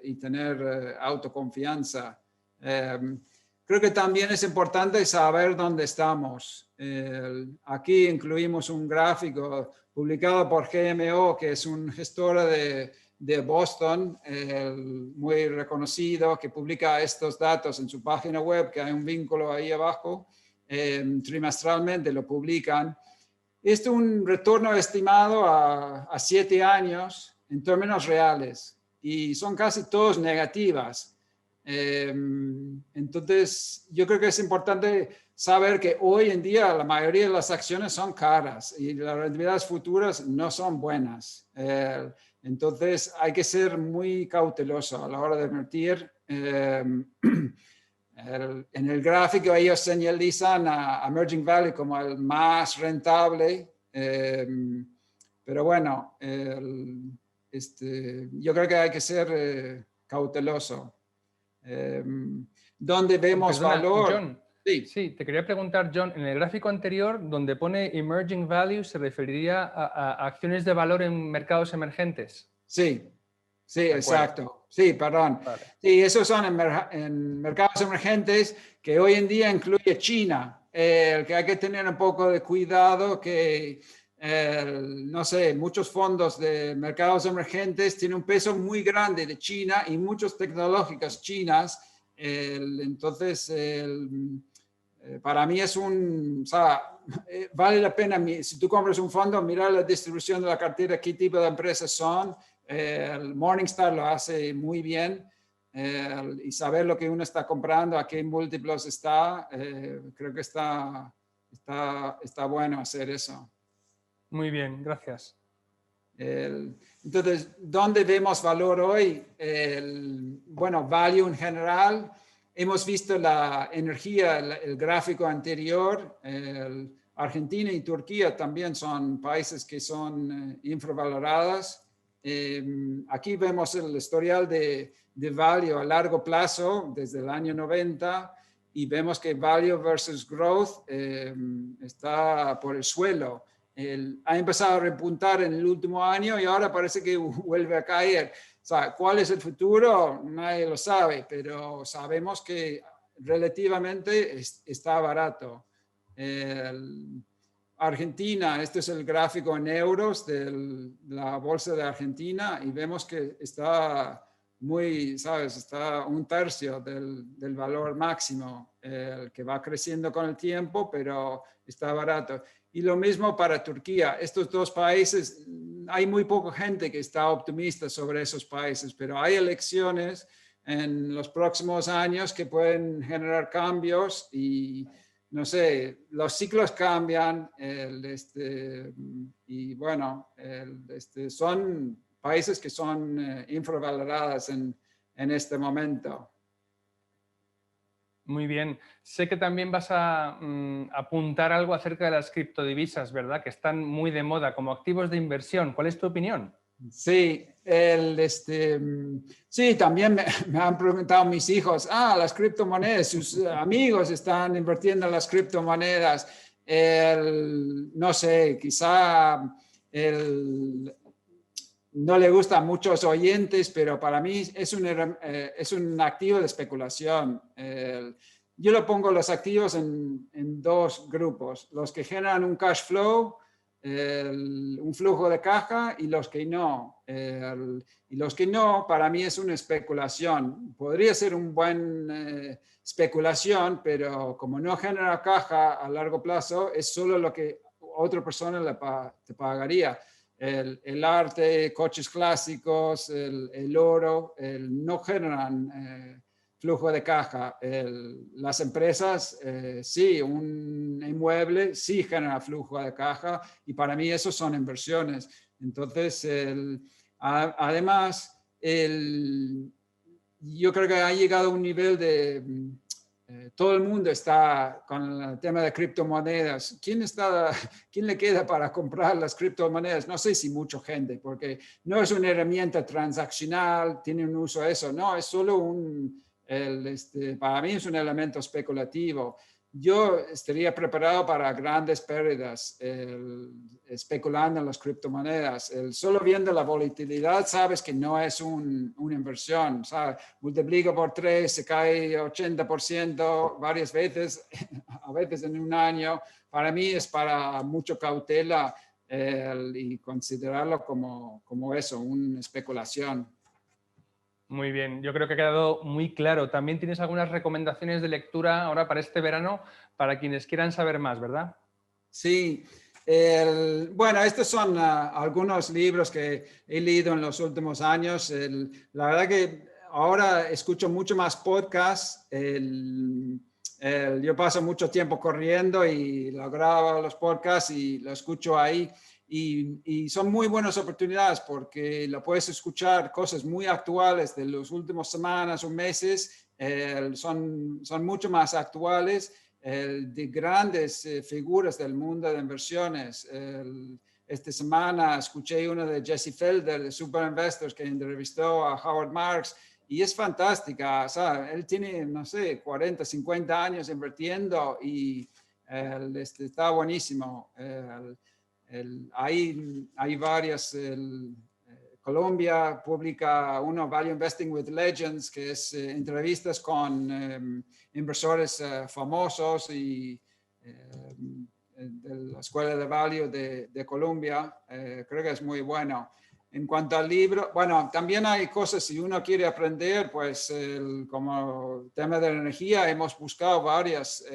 y tener autoconfianza. Creo que también es importante saber dónde estamos. Aquí incluimos un gráfico publicado por GMO, que es un gestor de Boston, muy reconocido, que publica estos datos en su página web, que hay un vínculo ahí abajo. Trimestralmente lo publican. Esto es un retorno estimado a 7 años en términos reales y son casi todos negativas. Entonces, yo creo que es importante saber que hoy en día la mayoría de las acciones son caras y las rentabilidades futuras no son buenas. Entonces, hay que ser muy cauteloso a la hora de invertir. En el gráfico ellos señalizan a Emerging Valley como el más rentable, pero bueno, yo creo que hay que ser cauteloso. ¿Dónde vemos valor? John, sí, te quería preguntar, John, en el gráfico anterior, donde pone Emerging Value, ¿se referiría a acciones de valor en mercados emergentes? Sí, exacto. Sí, perdón. Vale. Sí, esos son en mercados emergentes que hoy en día incluye China, que hay que tener un poco de cuidado que... no sé, muchos fondos de mercados emergentes tienen un peso muy grande de China y muchos tecnológicos chinas. Entonces, para mí es vale la pena, si tú compras un fondo, mirar la distribución de la cartera, qué tipo de empresas son. El Morningstar lo hace muy bien. Y saber lo que uno está comprando, a qué múltiplos está, creo que está bueno hacer eso. Muy bien, gracias. Entonces, ¿dónde vemos valor hoy? Bueno, value en general. Hemos visto la energía, el gráfico anterior. Argentina y Turquía también son países que son infravaloradas. Aquí vemos el historial de value a largo plazo desde el año 90 y vemos que value versus growth está por el suelo. Ha empezado a repuntar en el último año y ahora parece que vuelve a caer. O sea, ¿cuál es el futuro? Nadie lo sabe, pero sabemos que relativamente está barato. Argentina, este es el gráfico en euros de la bolsa de Argentina y vemos que está muy, ¿sabes? Está un tercio del valor máximo, que va creciendo con el tiempo, pero está barato. Y lo mismo para Turquía. Estos dos países, hay muy poca gente que está optimista sobre esos países, pero hay elecciones en los próximos años que pueden generar cambios y no sé, los ciclos cambian, y bueno, son países que son infravaloradas en este momento. Muy bien. Sé que también vas a apuntar algo acerca de las criptodivisas, ¿verdad? Que están muy de moda como activos de inversión. ¿Cuál es tu opinión? Sí, sí, también me han preguntado mis hijos, las criptomonedas, sus amigos están invirtiendo en las criptomonedas. No sé, quizá no le gusta a muchos oyentes, pero para mí es un activo de especulación. Yo lo pongo los activos en dos grupos, los que generan un cash flow, un flujo de caja, y los que no. Y los que no, para mí es una especulación. Podría ser un buen especulación, pero como no genera caja a largo plazo, es solo lo que otra persona te pagaría. El arte, coches clásicos, el oro, no generan flujo de caja. Las empresas, sí, un inmueble sí genera flujo de caja, y para mí eso son inversiones. Entonces, además, yo creo que ha llegado a un nivel de... todo el mundo está con el tema de criptomonedas. ¿Quién le queda para comprar las criptomonedas? No sé si mucha gente, porque no es una herramienta transaccional, tiene un uso de eso. No, es solo para mí es un elemento especulativo. Yo estaría preparado para grandes pérdidas especulando en las criptomonedas. Solo viendo la volatilidad sabes que no es una inversión. ¿Sabes? Multiplica por 3, se cae 80% varias veces, a veces en un año. Para mí es para mucha cautela y considerarlo como eso, una especulación. Muy bien, yo creo que ha quedado muy claro. También tienes algunas recomendaciones de lectura ahora para este verano para quienes quieran saber más, ¿verdad? Sí, bueno, estos son algunos libros que he leído en los últimos años. La verdad que ahora escucho mucho más podcasts. Yo paso mucho tiempo corriendo y lo grabo los podcasts y lo escucho ahí. Y son muy buenas oportunidades porque lo puedes escuchar cosas muy actuales de las últimas semanas o meses. Son mucho más actuales de grandes figuras del mundo de inversiones. Esta semana escuché una de Jesse Felder de Super Investors que entrevistó a Howard Marks y es fantástica. O sea, él tiene, no sé, 40, 50 años invirtiendo y está buenísimo. Hay varias. Colombia publica uno, Value Investing with Legends, que es entrevistas con inversores famosos y de la Escuela de Value de Colombia. Creo que es muy bueno. En cuanto al libro, bueno, también hay cosas, si uno quiere aprender, pues como tema de la energía, hemos buscado varias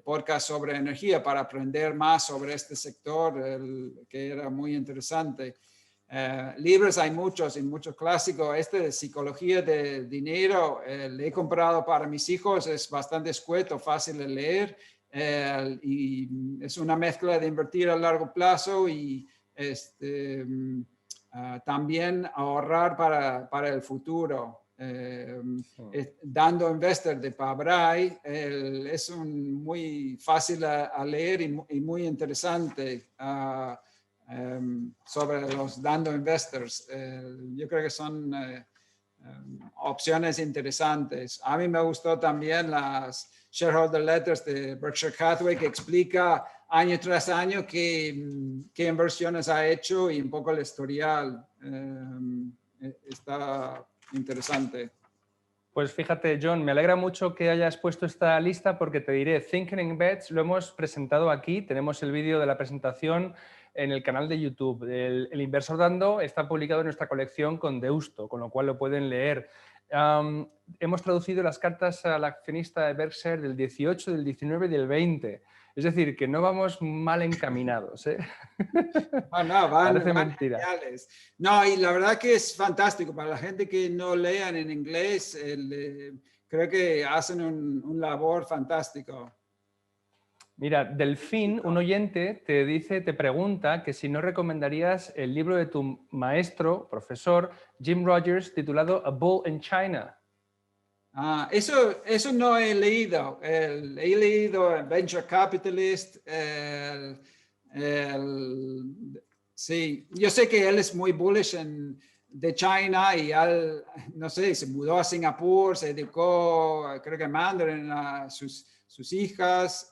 podcasts sobre energía para aprender más sobre este sector, que era muy interesante. Libros hay muchos y muchos clásicos. Este de psicología de dinero le he comprado para mis hijos, es bastante escueto, fácil de leer y es una mezcla de invertir a largo plazo y también ahorrar para el futuro. Dando Investor de Pabrai es muy fácil a leer y muy interesante. Sobre los Dando Investors. Yo creo que son opciones interesantes. A mí me gustó también las Shareholder Letters de Berkshire Hathaway, que explica año tras año qué inversiones ha hecho y un poco el historial. Está interesante. Pues fíjate, John, me alegra mucho que hayas puesto esta lista porque te diré, Thinking in Bets lo hemos presentado aquí, tenemos el vídeo de la presentación en el canal de YouTube. El Inversor Dando está publicado en nuestra colección con Deusto, con lo cual lo pueden leer. Hemos traducido las cartas al accionista de Berkshire del 18, del 19 y del 20. Es decir, que no vamos mal encaminados, ¿eh? No, van mentira. geniales. No, y la verdad que es fantástico para la gente que no lean en inglés. Creo que hacen un labor fantástico. Mira, Delfín, un oyente, te dice, te pregunta que si no recomendarías el libro de tu maestro, profesor, Jim Rogers, titulado A Bull in China. Eso no he leído. He leído Venture Capitalist. Sí, yo sé que él es muy bullish de China y él, no sé, se mudó a Singapur, se educó, creo que mandarin a sus hijas.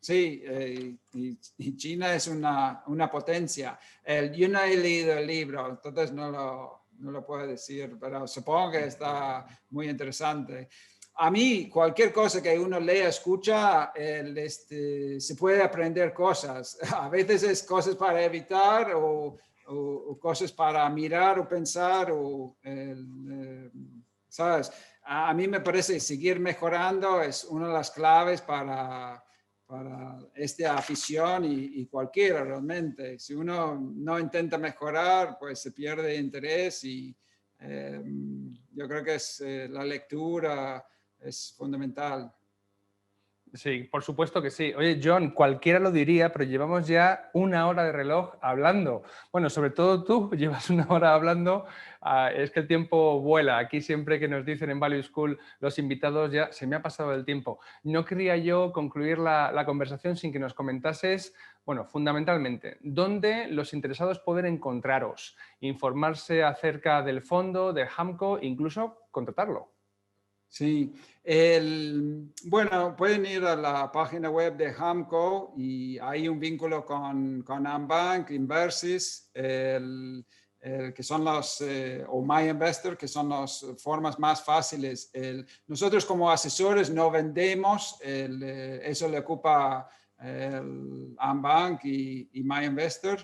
Sí, y China es una potencia. Yo no he leído el libro, entonces no lo puedo decir, pero supongo que está muy interesante. A mí, cualquier cosa que uno lea, escucha, se puede aprender cosas. A veces es cosas para evitar o cosas para mirar o pensar, ¿sabes? A mí me parece que seguir mejorando es una de las claves para esta afición y cualquiera realmente. Si uno no intenta mejorar, pues se pierde interés y yo creo que la lectura es fundamental. Sí, por supuesto que sí. Oye, John, cualquiera lo diría, pero llevamos ya 1 hora de reloj hablando. Bueno, sobre todo tú llevas 1 hora hablando. Es que el tiempo vuela. Aquí siempre que nos dicen en Value School los invitados ya se me ha pasado el tiempo. No quería yo concluir la conversación sin que nos comentases, bueno, fundamentalmente, dónde los interesados pueden encontraros, informarse acerca del fondo, de HAMCO, incluso contratarlo. Sí, bueno, pueden ir a la página web de HAMCO y hay un vínculo con Ambank, Inversis, que son o MyInvestor, que son las formas más fáciles. Nosotros como asesores no vendemos, eso le ocupa el Ambank y MyInvestor,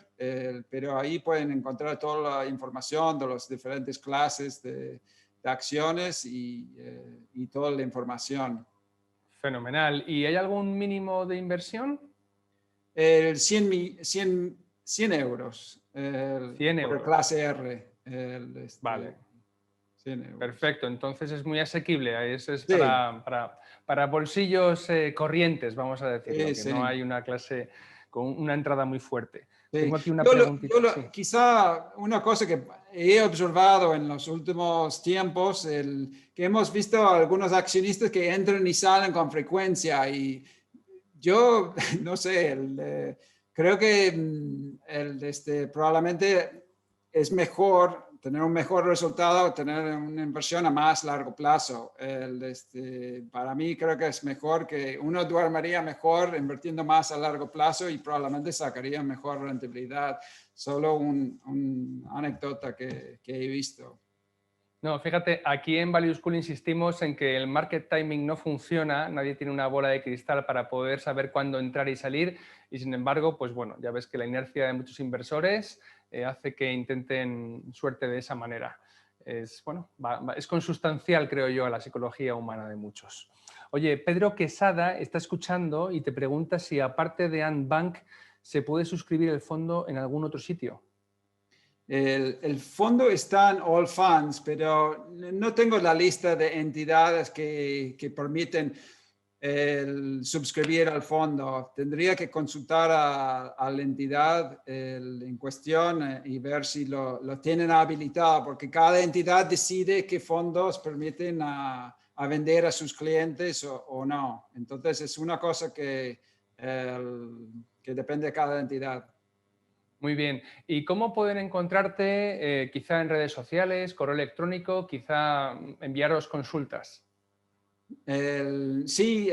pero ahí pueden encontrar toda la información de las diferentes clases de acciones y toda la información. Fenomenal. ¿Y hay algún mínimo de inversión? 100 euros 100 por euros. clase R. Vale, 100 euros. perfecto. Entonces es muy asequible. Es Sí, para bolsillos corrientes, vamos a decirlo, sí, que no sí. hay una clase con una entrada muy fuerte. Sí. Tengo aquí una preguntita. Sí. Quizá una cosa que he observado en los últimos tiempos, que hemos visto algunos accionistas que entran y salen con frecuencia y yo no sé, creo que probablemente es mejor tener un mejor resultado, tener una inversión a más largo plazo. Para mí creo que es mejor que uno duermaría mejor invirtiendo más a largo plazo y probablemente sacaría mejor rentabilidad. Solo una anécdota que he visto. No, fíjate, aquí en Value School insistimos en que el market timing no funciona, nadie tiene una bola de cristal para poder saber cuándo entrar y salir y sin embargo, pues bueno, ya ves que la inercia de muchos inversores hace que intenten suerte de esa manera. Es, bueno, es consustancial, creo yo, a la psicología humana de muchos. Oye, Pedro Quesada está escuchando y te pregunta si aparte de Ant Bank se puede suscribir el fondo en algún otro sitio. El fondo está en All Funds, pero no tengo la lista de entidades que permiten suscribir al fondo. Tendría que consultar a la entidad en cuestión y ver si lo tienen habilitado, porque cada entidad decide qué fondos permiten a vender a sus clientes o no. Entonces es una cosa que depende de cada entidad. Muy bien. ¿Y cómo pueden encontrarte? Quizá en redes sociales, correo electrónico, quizá enviaros consultas. Sí,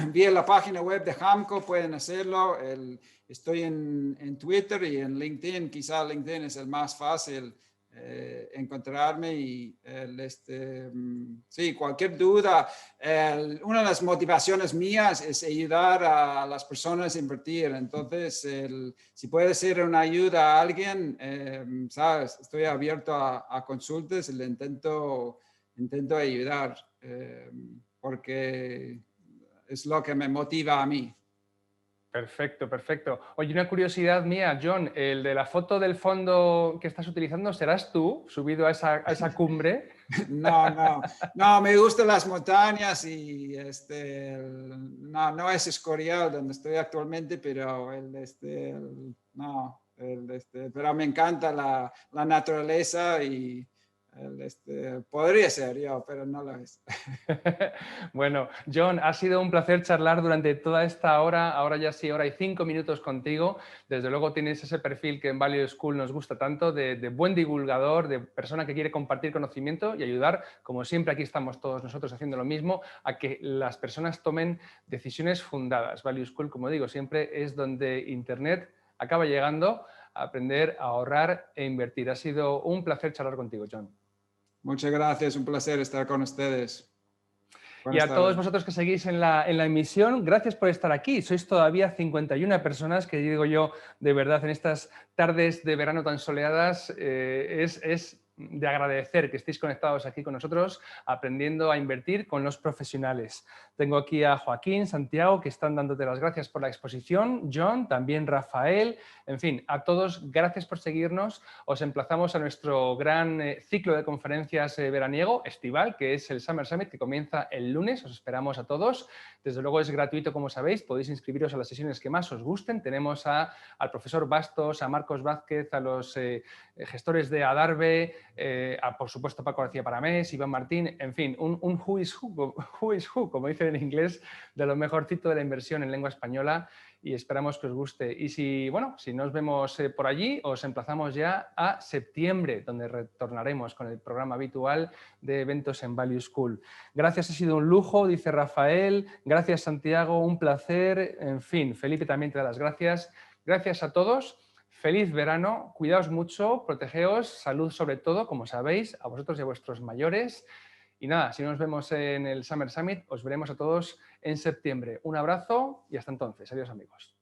vía la página web de HAMCO pueden hacerlo. Estoy en Twitter y en LinkedIn. Quizá LinkedIn es el más fácil encontrarme y sí, cualquier duda. Una de las motivaciones mías es ayudar a las personas a invertir. Entonces, si puede ser una ayuda a alguien, sabes, estoy abierto a consultas y le intento ayudar. Porque es lo que me motiva a mí. Perfecto, perfecto. Oye, una curiosidad mía, John, el de la foto del fondo que estás utilizando, ¿serás tú subido a esa cumbre? No, no, no, me gustan las montañas y no, no es Escorial donde estoy actualmente, pero no, pero me encanta la naturaleza y podría ser yo, pero no lo es. Bueno, John, ha sido un placer charlar durante toda esta hora, ahora ya sí, hora y 5 minutos contigo. Desde luego tienes ese perfil que en Value School nos gusta tanto, de buen divulgador, de persona que quiere compartir conocimiento y ayudar, como siempre aquí estamos todos nosotros haciendo lo mismo, a que las personas tomen decisiones fundadas. Value School, como digo, siempre es donde Internet acaba llegando a aprender a ahorrar e invertir. Ha sido un placer charlar contigo, John. Muchas gracias, un placer estar con ustedes. Y Buenas a todos tardes. vosotros que seguís en la emisión, gracias por estar aquí. Sois todavía 51 personas, que digo yo, de verdad, en estas tardes de verano tan soleadas, es de agradecer que estéis conectados aquí con nosotros, aprendiendo a invertir con los profesionales. Tengo aquí a Joaquín, Santiago, que están dándote las gracias por la exposición, John, también Rafael, en fin, a todos, gracias por seguirnos. Os emplazamos a nuestro gran ciclo de conferencias veraniego, estival, que es el Summer Summit, que comienza el lunes. Os esperamos a todos. Desde luego es gratuito, como sabéis. Podéis inscribiros a las sesiones que más os gusten. Tenemos al profesor Bastos, a Marcos Vázquez, a los gestores de Adarve, por supuesto Paco García Paramés, Iván Martín, en fin, un who is who, como dicen en inglés, de lo mejorcito de la inversión en lengua española, y esperamos que os guste. Y si nos vemos por allí, os emplazamos ya a septiembre, donde retornaremos con el programa habitual de eventos en Value School. Gracias, ha sido un lujo, dice Rafael. Gracias, Santiago, un placer. En fin, Felipe también te da las gracias. Gracias a todos. Feliz verano, cuidaos mucho, protegeos, salud sobre todo, como sabéis, a vosotros y a vuestros mayores. Y nada, si no nos vemos en el Summer Summit, os veremos a todos en septiembre. Un abrazo y hasta entonces. Adiós, amigos.